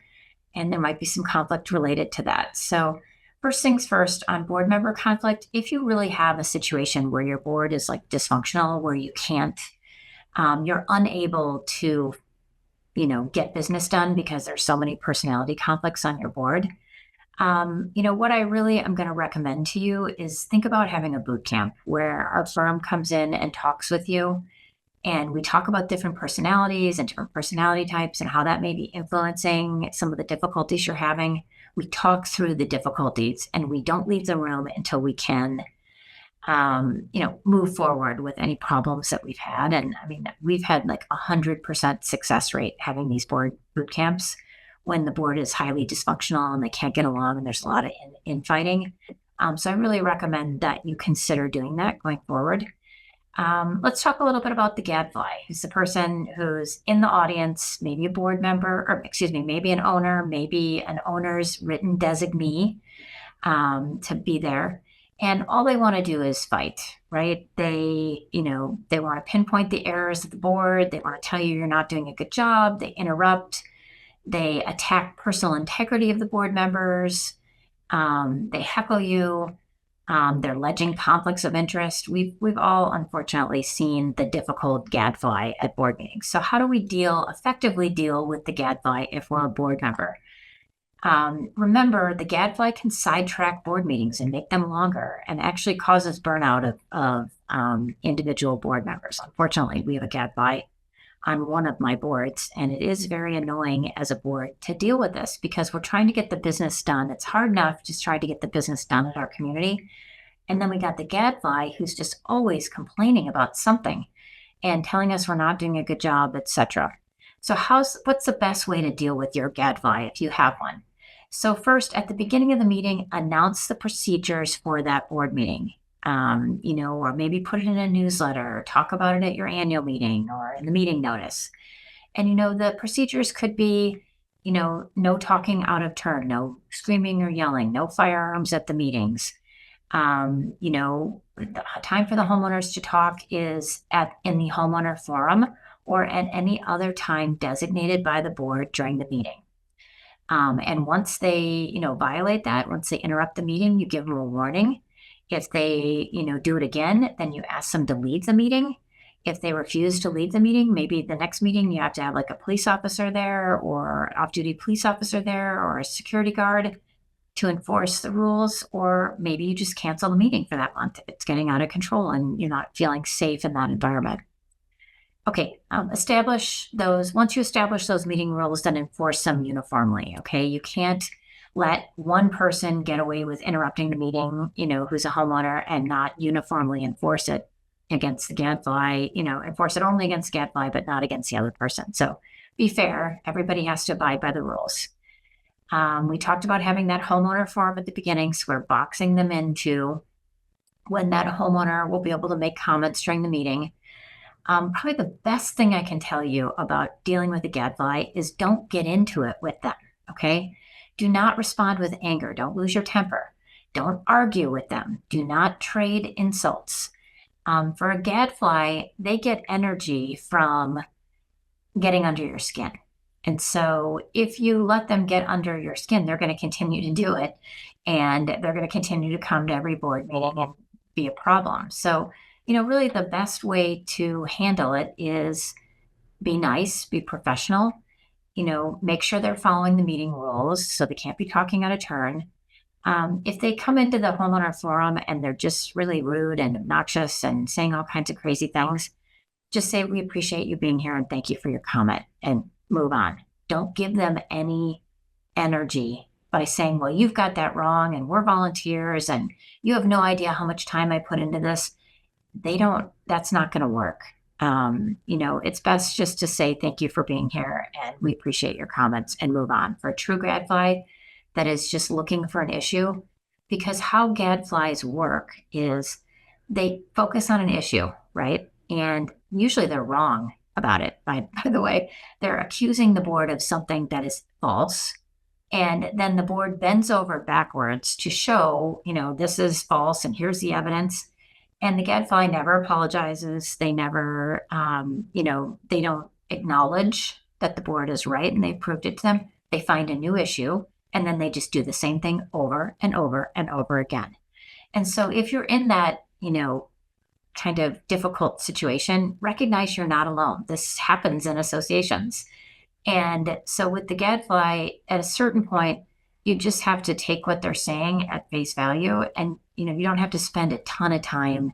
and there might be some conflict related to that. So First things first on board member conflict, if you really have a situation where your board is like dysfunctional, where you can't, you're unable to, get business done because there's so many personality conflicts on your board. What I really am going to recommend to you is think about having a boot camp where our firm comes in and talks with you. And we talk about different personalities and different personality types and how that may be influencing some of the difficulties you're having. We talk through the difficulties and we don't leave the room until we can, move forward with any problems that we've had. And I mean, we've had like 100% success rate having these board boot camps when the board is highly dysfunctional and they can't get along and there's a lot of infighting. So I really recommend that you consider doing that going forward. Let's talk a little bit about the Gadfly, who's the person who's in the audience, maybe a board member, or excuse me, maybe an owner, maybe an owner's written designee to be there. And all they want to do is fight, right? They want to pinpoint the errors of the board. They want to tell you you're not doing a good job. They interrupt. They attack personal integrity of the board members. They heckle you. They're alleging conflicts of interest. We've all unfortunately seen the difficult Gadfly at board meetings. So how do we effectively deal with the Gadfly if we're a board member? Remember, the Gadfly can sidetrack board meetings and make them longer and actually causes burnout of individual board members. Unfortunately, we have a Gadfly on one of my boards, and it is very annoying as a board to deal with this because we're trying to get the business done. It's hard enough just trying to get the business done at our community. And then we got the Gadfly who's just always complaining about something and telling us we're not doing a good job, etc. So what's the best way to deal with your Gadfly if you have one? So first, at the beginning of the meeting, announce the procedures for that board meeting. Or maybe put it in a newsletter, or talk about it at your annual meeting or in the meeting notice. And, the procedures could be, no talking out of turn, no screaming or yelling, no firearms at the meetings. The time for the homeowners to talk is in the homeowner forum or at any other time designated by the board during the meeting. And once they, violate that, once they interrupt the meeting, you give them a warning. If they, do it again, then you ask them to leave the meeting. If they refuse to leave the meeting, maybe the next meeting you have to have like a police officer there or off-duty police officer there or a security guard to enforce the rules, or maybe you just cancel the meeting for that month if it's getting out of control and you're not feeling safe in that environment. Okay, once you establish those meeting rules, then enforce them uniformly, okay? You can't let one person get away with interrupting the meeting, who's a homeowner and not uniformly enforce it against the Gadfly, enforce it only against Gadfly, but not against the other person. So be fair. Everybody has to abide by the rules. We talked about having that homeowner forum at the beginning, so we're boxing them into when that homeowner will be able to make comments during the meeting. Probably the best thing I can tell you about dealing with the Gadfly is don't get into it with them, okay? Do not respond with anger. Don't lose your temper. Don't argue with them. Do not trade insults. For a Gadfly, they get energy from getting under your skin. And so if you let them get under your skin, they're going to continue to do it. And they're going to continue to come to every board meeting and be a problem. So, really the best way to handle it is be nice, be professional, make sure they're following the meeting rules so they can't be talking out of turn. If they come into the homeowner forum and they're just really rude and obnoxious and saying all kinds of crazy things, just say, we appreciate you being here and thank you for your comment and move on. Don't give them any energy by saying, well, you've got that wrong and we're volunteers and you have no idea how much time I put into this. That's not going to work. It's best just to say thank you for being here and we appreciate your comments and move on. For a true Gadfly that is just looking for an issue, because how Gadflies work is they focus on an issue, right? And usually they're wrong about it. By the way, they're accusing the board of something that is false. And then the board bends over backwards to show, this is false and here's the evidence. And the Gadfly never apologizes. They never, they don't acknowledge that the board is right and they've proved it to them. They find a new issue and then they just do the same thing over and over and over again. And so if you're in that, kind of difficult situation, recognize you're not alone. This happens in associations. And so with the Gadfly, at a certain point, you just have to take what they're saying at face value. And, you don't have to spend a ton of time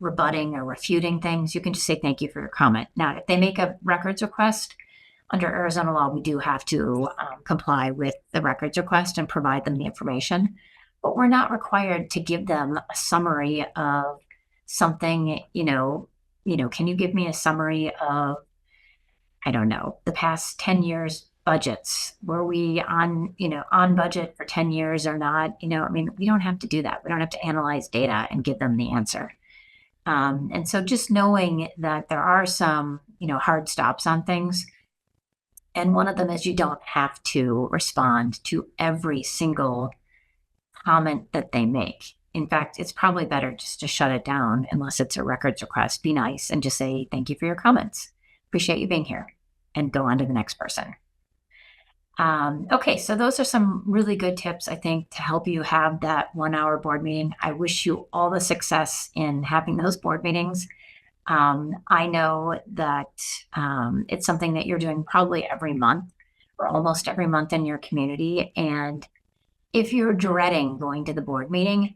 rebutting or refuting things. You can just say, thank you for your comment. Now, if they make a records request, under Arizona law, we do have to comply with the records request and provide them the information. But we're not required to give them a summary of something, can you give me a summary of, I don't know, the past 10 years budgets? Were we on budget for 10 years or not? We don't have to do that. We don't have to analyze data and give them the answer. And so just knowing that there are some, hard stops on things. And one of them is you don't have to respond to every single comment that they make. In fact, it's probably better just to shut it down unless it's a records request. Be nice and just say, thank you for your comments. Appreciate you being here, and go on to the next person. Okay, so those are some really good tips, I think, to help you have that 1 hour board meeting. I wish you all the success in having those board meetings. I know that it's something that you're doing probably every month or almost every month in your community. And if you're dreading going to the board meeting,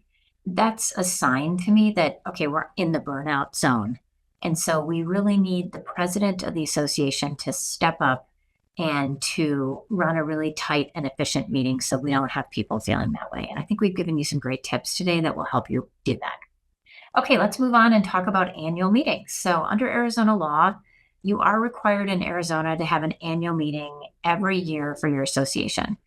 that's a sign to me that, okay, we're in the burnout zone. And so we really need the president of the association to step up and to run a really tight and efficient meeting so we don't have people feeling that way. And I think we've given you some great tips today that will help you do that. Okay, let's move on and talk about annual meetings. So under Arizona law, you are required in Arizona to have an annual meeting every year for your association.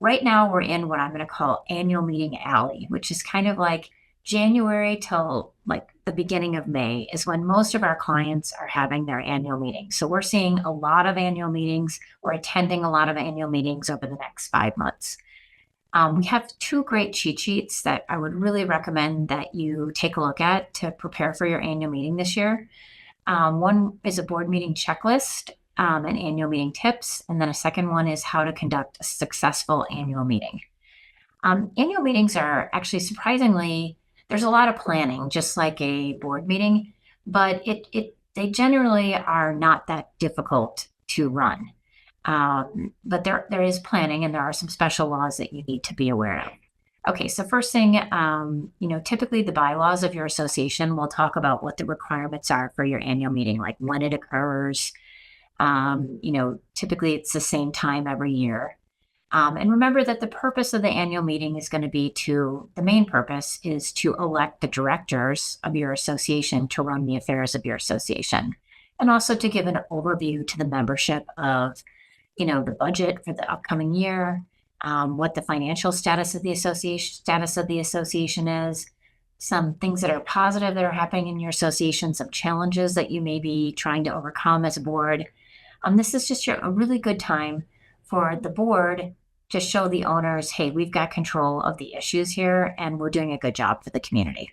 Right now, we're in what I'm going to call annual meeting alley, which is kind of like January till like the beginning of May is when most of our clients are having their annual meetings. So we're seeing a lot of annual meetings or attending a lot of annual meetings over the next 5 months. We have 2 great cheat sheets that I would really recommend that you take a look at to prepare for your annual meeting this year. One is a board meeting checklist and annual meeting tips. And then a second one is how to conduct a successful annual meeting. Annual meetings are actually surprisingly, there's a lot of planning, just like a board meeting, but they generally are not that difficult to run. But there is planning, and there are some special laws that you need to be aware of. Okay, so first thing, typically the bylaws of your association will talk about what the requirements are for your annual meeting, like when it occurs. Typically it's the same time every year. And remember that the purpose of the annual meeting is going to be the main purpose is to elect the directors of your association to run the affairs of your association, and also to give an overview to the membership of, the budget for the upcoming year, what the financial status of the association is, some things that are positive that are happening in your association, some challenges that you may be trying to overcome as a board. This is just a really good time for the board to show the owners, hey, we've got control of the issues here and we're doing a good job for the community.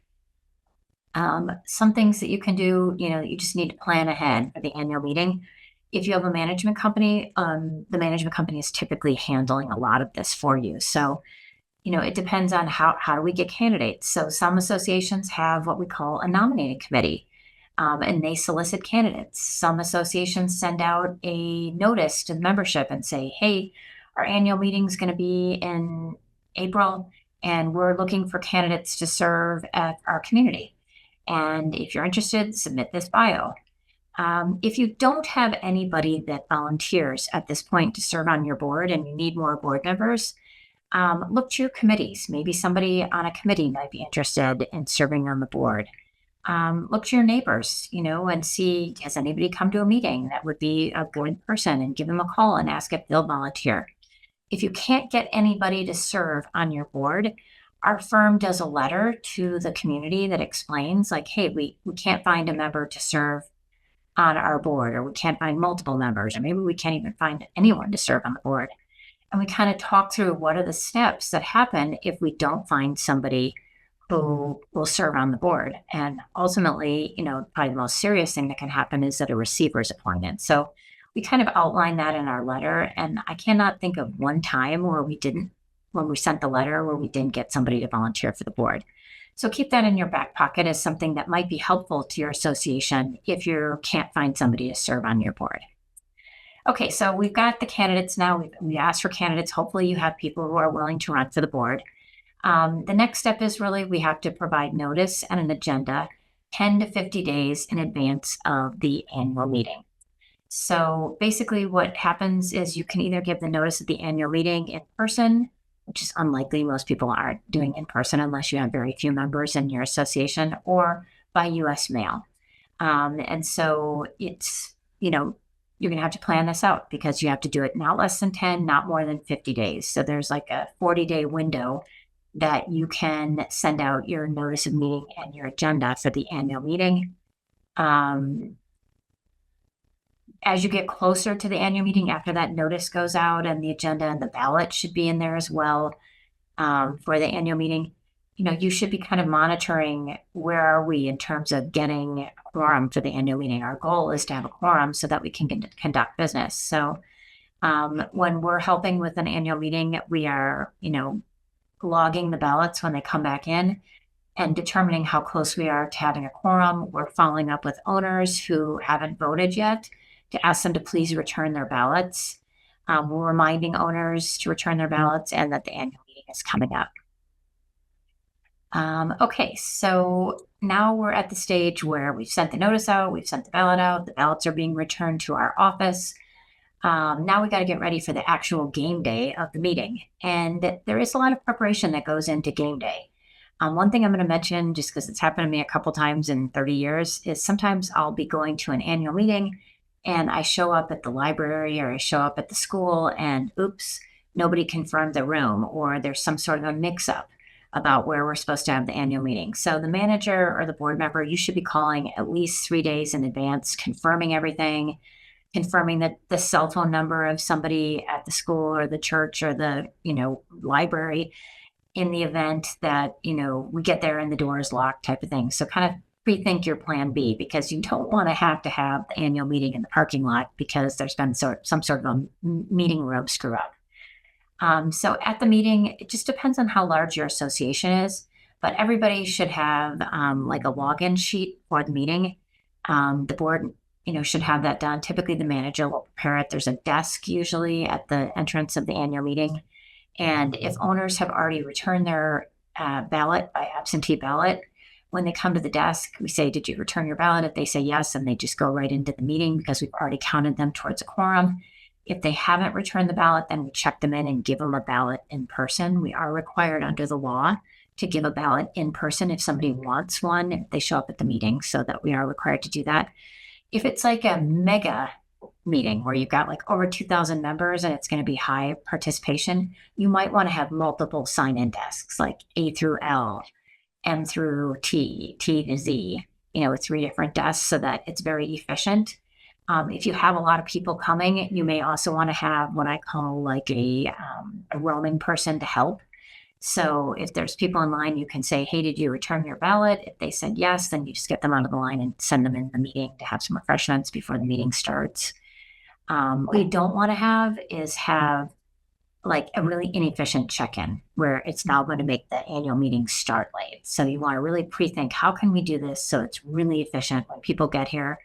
Some things that you can do, you just need to plan ahead for the annual meeting. If you have a management company, the management company is typically handling a lot of this for you. So, it depends on how do we get candidates. So some associations have what we call a nominating committee, and they solicit candidates. Some associations send out a notice to the membership and say, hey, our annual meeting is going to be in April, and we're looking for candidates to serve at our community. And if you're interested, submit this bio. If you don't have anybody that volunteers at this point to serve on your board and you need more board members, look to your committees. Maybe somebody on a committee might be interested in serving on the board. Look to your neighbors, and see, has anybody come to a meeting that would be a board person, and give them a call and ask if they'll volunteer. If you can't get anybody to serve on your board, our firm does a letter to the community that explains, like, hey, we can't find a member to serve on our board, or we can't find multiple members, or maybe we can't even find anyone to serve on the board. And we kind of talk through what are the steps that happen if we don't find somebody who will serve on the board. And ultimately, probably the most serious thing that can happen is that a receiver is appointed. So we kind of outline that in our letter. And I cannot think of one time where we didn't when we sent the letter where we didn't get somebody to volunteer for the board. So keep that in your back pocket as something that might be helpful to your association if you can't find somebody to serve on your board. Okay, so we've got the candidates now. We asked for candidates. Hopefully you have people who are willing to run for the board. The next step is really we have to provide notice and an agenda 10 to 50 days in advance of the annual meeting. So basically what happens is you can either give the notice of the annual meeting in person, which is unlikely. Most people aren't doing in person unless you have very few members in your association, or by US mail. And so it's, you're going to have to plan this out because you have to do it not less than 10, not more than 50 days. So there's like a 40-day window that you can send out your notice of meeting and your agenda for the annual meeting. As you get closer to the annual meeting, after that notice goes out and the agenda and the ballot should be in there as well for the annual meeting, you should be kind of monitoring where are we in terms of getting a quorum for the annual meeting. Our goal is to have a quorum so that we can conduct business. So when we're helping with an annual meeting, we are, logging the ballots when they come back in and determining how close we are to having a quorum. We're following up with owners who haven't voted yet to ask them to please return their ballots. We're reminding owners to return their ballots and that the annual meeting is coming up. Okay, so now we're at the stage where we've sent the notice out, we've sent the ballot out, the ballots are being returned to our office. Now we got to get ready for the actual game day of the meeting. And there is a lot of preparation that goes into game day. One thing I'm going to mention, just because it's happened to me a couple times in 30 years, is sometimes I'll be going to an annual meeting and I show up at the library or I show up at the school and oops, nobody confirmed the room, or there's some sort of a mix-up about where we're supposed to have the annual meeting. So the manager or the board member, you should be calling at least 3 days in advance, confirming everything, confirming that the cell phone number of somebody at the school or the church or the, library in the event that, we get there and the door is locked type of thing. So kind of pre-think your plan B, because you don't want to have the annual meeting in the parking lot because there's been some sort of a meeting room screw up. So at the meeting, it just depends on how large your association is, but everybody should have like a login sheet for the meeting. The board, should have that done. Typically, the manager will prepare it. There's a desk usually at the entrance of the annual meeting. And if owners have already returned their ballot by absentee ballot, when they come to the desk, we say, did you return your ballot? If they say yes, and they just go right into the meeting because we've already counted them towards a quorum. If they haven't returned the ballot, then we check them in and give them a ballot in person. We are required under the law to give a ballot in person if somebody wants one, if they show up at the meeting, so that we are required to do that. If it's like a mega meeting where you've got like over 2,000 members and it's going to be high participation, you might want to have multiple sign-in desks like A through L, M through T, T to Z, 3 different desks so that it's very efficient. If you have a lot of people coming, you may also want to have what I call like a roaming person to help. So if there's people in line, you can say, hey, did you return your ballot? If they said yes, then you just get them out of the line and send them in the meeting to have some refreshments before the meeting starts. What you don't want to have is have like a really inefficient check-in where it's now going to make the annual meeting start late. So you want to really pre-think, how can we do this so it's really efficient when people get here?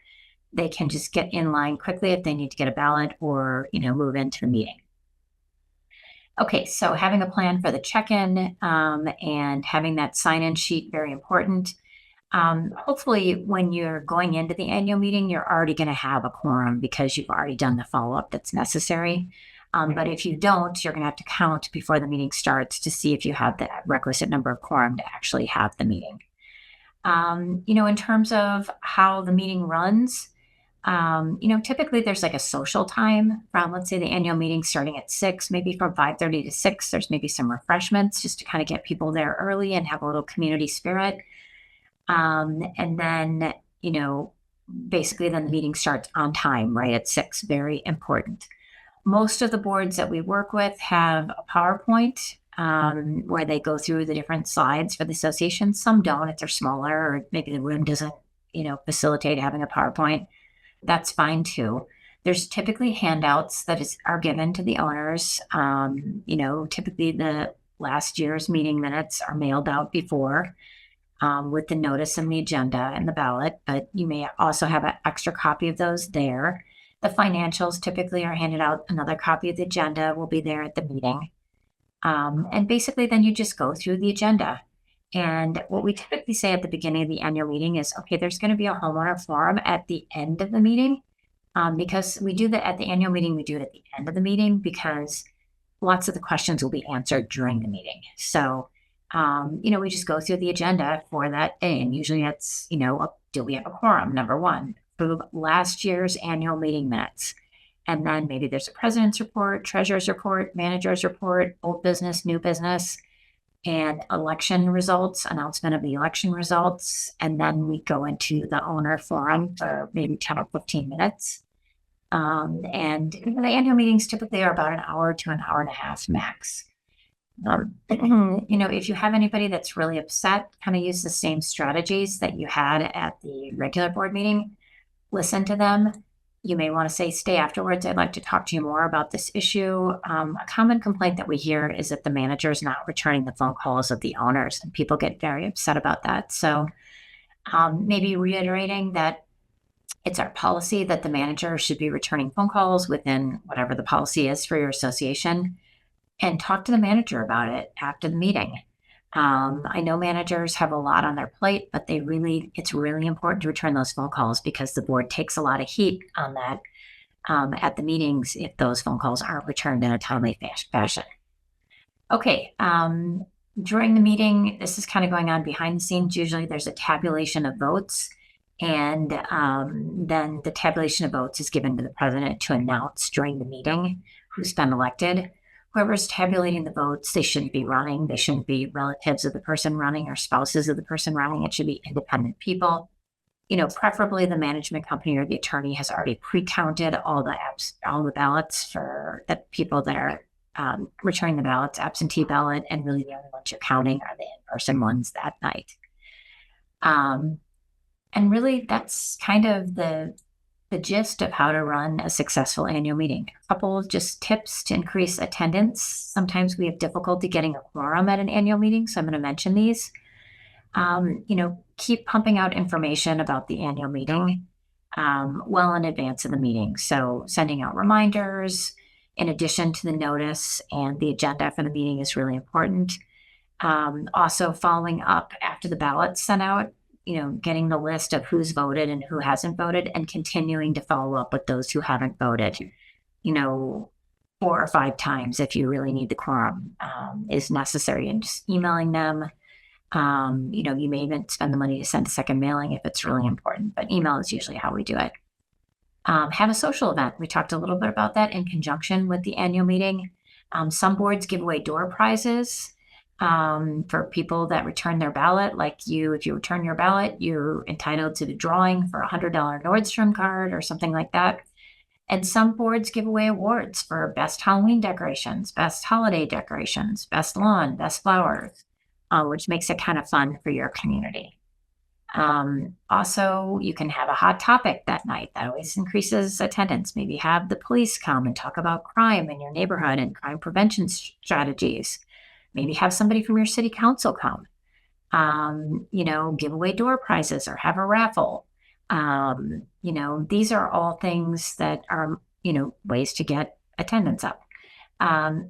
They can just get in line quickly if they need to get a ballot or, move into the meeting. Okay, so having a plan for the check-in and having that sign-in sheet, very important. Hopefully when you're going into the annual meeting, you're already going to have a quorum because you've already done the follow-up that's necessary. But if you don't, you're going to have to count before the meeting starts to see if you have the requisite number of quorum to actually have the meeting. In terms of how the meeting runs, typically there's like a social time from, let's say, the annual meeting starting at 6, maybe from 5:30 to 6. There's maybe some refreshments just to kind of get people there early and have a little community spirit. And then, basically then the meeting starts on time, right at 6. Very important. Most of the boards that we work with have a PowerPoint where they go through the different slides for the association. Some don't if they're smaller, or maybe the room doesn't, facilitate having a PowerPoint. That's fine too. There's typically handouts that are given to the owners. Typically the last year's meeting minutes are mailed out before with the notice and the agenda and the ballot, but you may also have an extra copy of those there. The financials typically are handed out. Another copy of the agenda will be there at the meeting. And basically then you just go through the agenda. And what we typically say at the beginning of the annual meeting is, okay, there's going to be a homeowner forum at the end of the meeting. Because we do that at the annual meeting, we do it at the end of the meeting because lots of the questions will be answered during the meeting. So, we just go through the agenda for that day. And usually it's, do we have a quorum? Number one, approve last year's annual meeting minutes. And then maybe there's a president's report, treasurer's report, manager's report, old business, new business, and election results, announcement of the election results. And then we go into the owner forum for maybe 10 or 15 minutes. And the annual meetings typically are about an hour to an hour and a half max. If you have anybody that's really upset, kind of use the same strategies that you had at the regular board meeting. Listen to them. You may want to say, stay afterwards. I'd like to talk to you more about this issue. A common complaint that we hear is that the manager is not returning the phone calls of the owners, and people get very upset about that. So maybe reiterating that it's our policy that the manager should be returning phone calls within whatever the policy is for your association, and talk to the manager about it after the meeting. I know managers have a lot on their plate, but it's really important to return those phone calls because the board takes a lot of heat on that at the meetings if those phone calls aren't returned in a timely fashion. Okay, during the meeting, this is kind of going on behind the scenes. Usually there's a tabulation of votes, and then the tabulation of votes is given to the president to announce during the meeting who's been elected. Whoever's tabulating the votes, they shouldn't be running. They shouldn't be relatives of the person running or spouses of the person running. It should be independent people. Preferably the management company or the attorney has already pre-counted all the ballots for the people that are returning the ballots, absentee ballot, and really the only ones you're counting are the in-person ones that night. And really, that's kind of the gist of how to run a successful annual meeting. A couple of just tips to increase attendance. Sometimes we have difficulty getting a quorum at an annual meeting, so I'm going to mention these. Keep pumping out information about the annual meeting well in advance of the meeting. So sending out reminders in addition to the notice and the agenda for the meeting is really important. Also following up after the ballot's sent out, getting the list of who's voted and who hasn't voted and continuing to follow up with those who haven't voted, 4 or 5 times if you really need the quorum is necessary, and just emailing them. You may even spend the money to send a second mailing if it's really important, but email is usually how we do it. Have a social event. We talked a little bit about that in conjunction with the annual meeting. Some boards give away door prizes for people that return their ballot. Like if you return your ballot, you're entitled to the drawing for a $100 Nordstrom card or something like that. And some boards give away awards for best Halloween decorations, best holiday decorations, best lawn, best flowers, which makes it kind of fun for your community. Also, you can have a hot topic that night. That always increases attendance. Maybe have the police come and talk about crime in your neighborhood and crime prevention strategies. Maybe have somebody from your city council come, give away door prizes or have a raffle. These are all things that are, ways to get attendance up.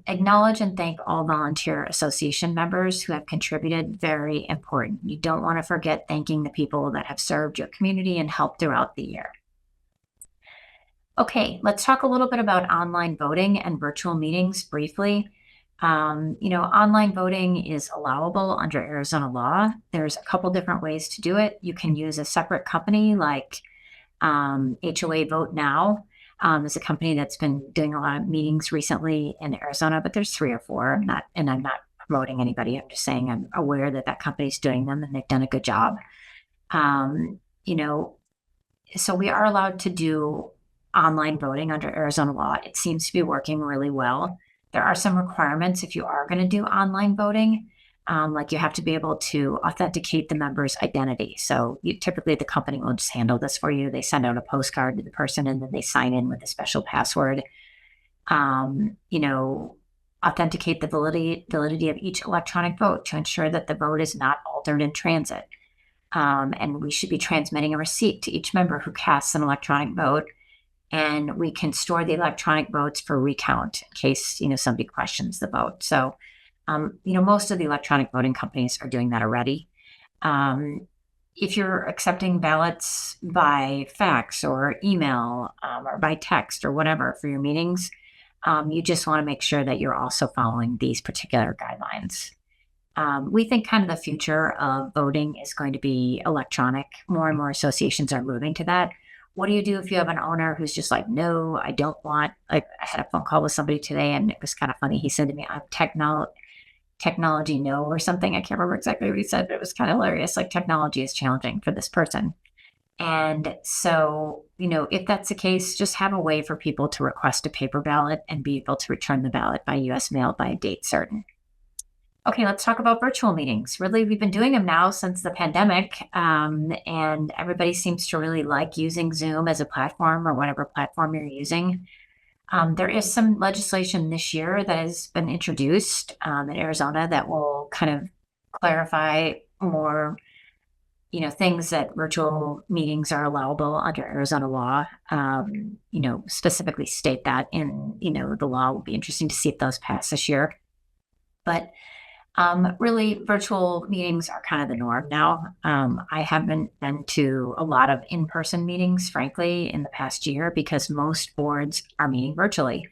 Acknowledge and thank all volunteer association members who have contributed. Very important. You don't want to forget thanking the people that have served your community and helped throughout the year. Okay, let's talk a little bit about online voting and virtual meetings briefly. Online voting is allowable under Arizona law. There's a couple different ways to do it. You can use a separate company like HOA Vote Now. Is a company that's been doing a lot of meetings recently in Arizona, but there's 3 or 4. I'm not promoting anybody. I'm just saying I'm aware that company's doing them and they've done a good job. So we are allowed to do online voting under Arizona law. It seems to be working really well. There are some requirements if you are going to do online voting. Like you have to be able to authenticate the member's identity. So typically the company will just handle this for you. They send out a postcard to the person and then they sign in with a special password. Authenticate the validity of each electronic vote to ensure that the vote is not altered in transit. And we should be transmitting a receipt to each member who casts an electronic vote. And we can store the electronic votes for recount in case, somebody questions the vote. So, most of the electronic voting companies are doing that already. If you're accepting ballots by fax or email or by text or whatever for your meetings, you just want to make sure that you're also following these particular guidelines. We think kind of the future of voting is going to be electronic. More and more associations are moving to that. What do you do if you have an owner who's just like, no, I don't want, like I had a phone call with somebody today and it was kind of funny. He said to me, I'm technology no or something. I can't remember exactly what he said, but it was kind of hilarious. Like technology is challenging for this person. And so, if that's the case, just have a way for people to request a paper ballot and be able to return the ballot by US mail by a date certain. Okay, let's talk about virtual meetings. Really, we've been doing them now since the pandemic, and everybody seems to really like using Zoom as a platform or whatever platform you're using. There is some legislation this year that has been introduced in Arizona that will kind of clarify more, things that virtual meetings are allowable under Arizona law. Specifically state that in, the law. Will be interesting to see if those pass this year. But really, virtual meetings are kind of the norm now. I haven't been to a lot of in-person meetings, frankly, in the past year because most boards are meeting virtually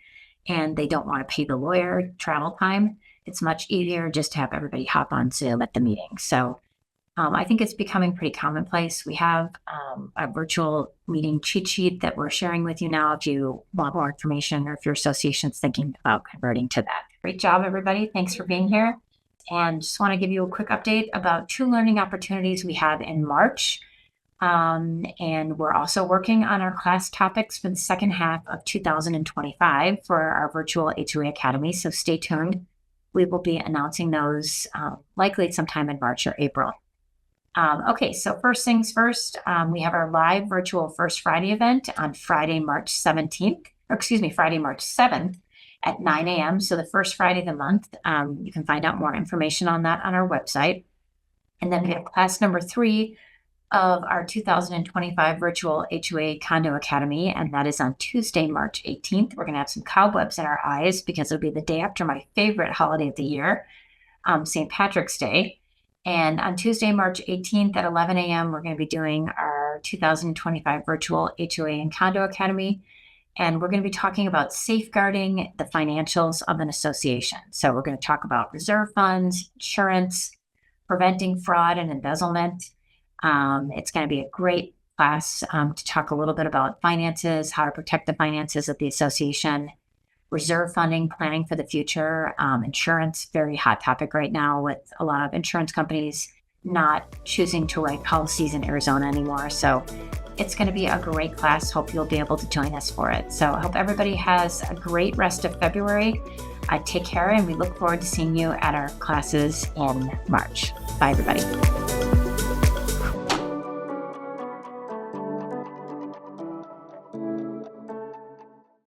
and they don't want to pay the lawyer travel time. It's much easier just to have everybody hop on Zoom at the meeting. So I think it's becoming pretty commonplace. We have a virtual meeting cheat sheet that we're sharing with you now if you want more information or if your association's thinking about converting to that. Great job, everybody. Thanks for being here. And just want to give you a quick update about 2 learning opportunities we have in March. And we're also working on our class topics for the second half of 2025 for our virtual HOA Academy. So stay tuned. We will be announcing those likely sometime in March or April. Okay, so first things first, we have our live virtual First Friday event on Friday, March 7th at 9 a.m. So the first Friday of the month, you can find out more information on that on our website. And then we have class number 3 of our 2025 virtual HOA Condo Academy, and that is on Tuesday, March 18th. We're going to have some cobwebs in our eyes because it'll be the day after my favorite holiday of the year, St. Patrick's Day. And on Tuesday, March 18th at 11 a.m., we're going to be doing our 2025 virtual HOA and Condo Academy. And we're going to be talking about safeguarding the financials of an association. So we're going to talk about reserve funds, insurance, preventing fraud and embezzlement. It's going to be a great class to talk a little bit about finances, how to protect the finances of the association, reserve funding, planning for the future, insurance, very hot topic right now with a lot of insurance companies not choosing to write policies in Arizona anymore. So it's going to be a great class. Hope you'll be able to join us for it. So I hope everybody has a great rest of February. Take care, and we look forward to seeing you at our classes in March. Bye, everybody.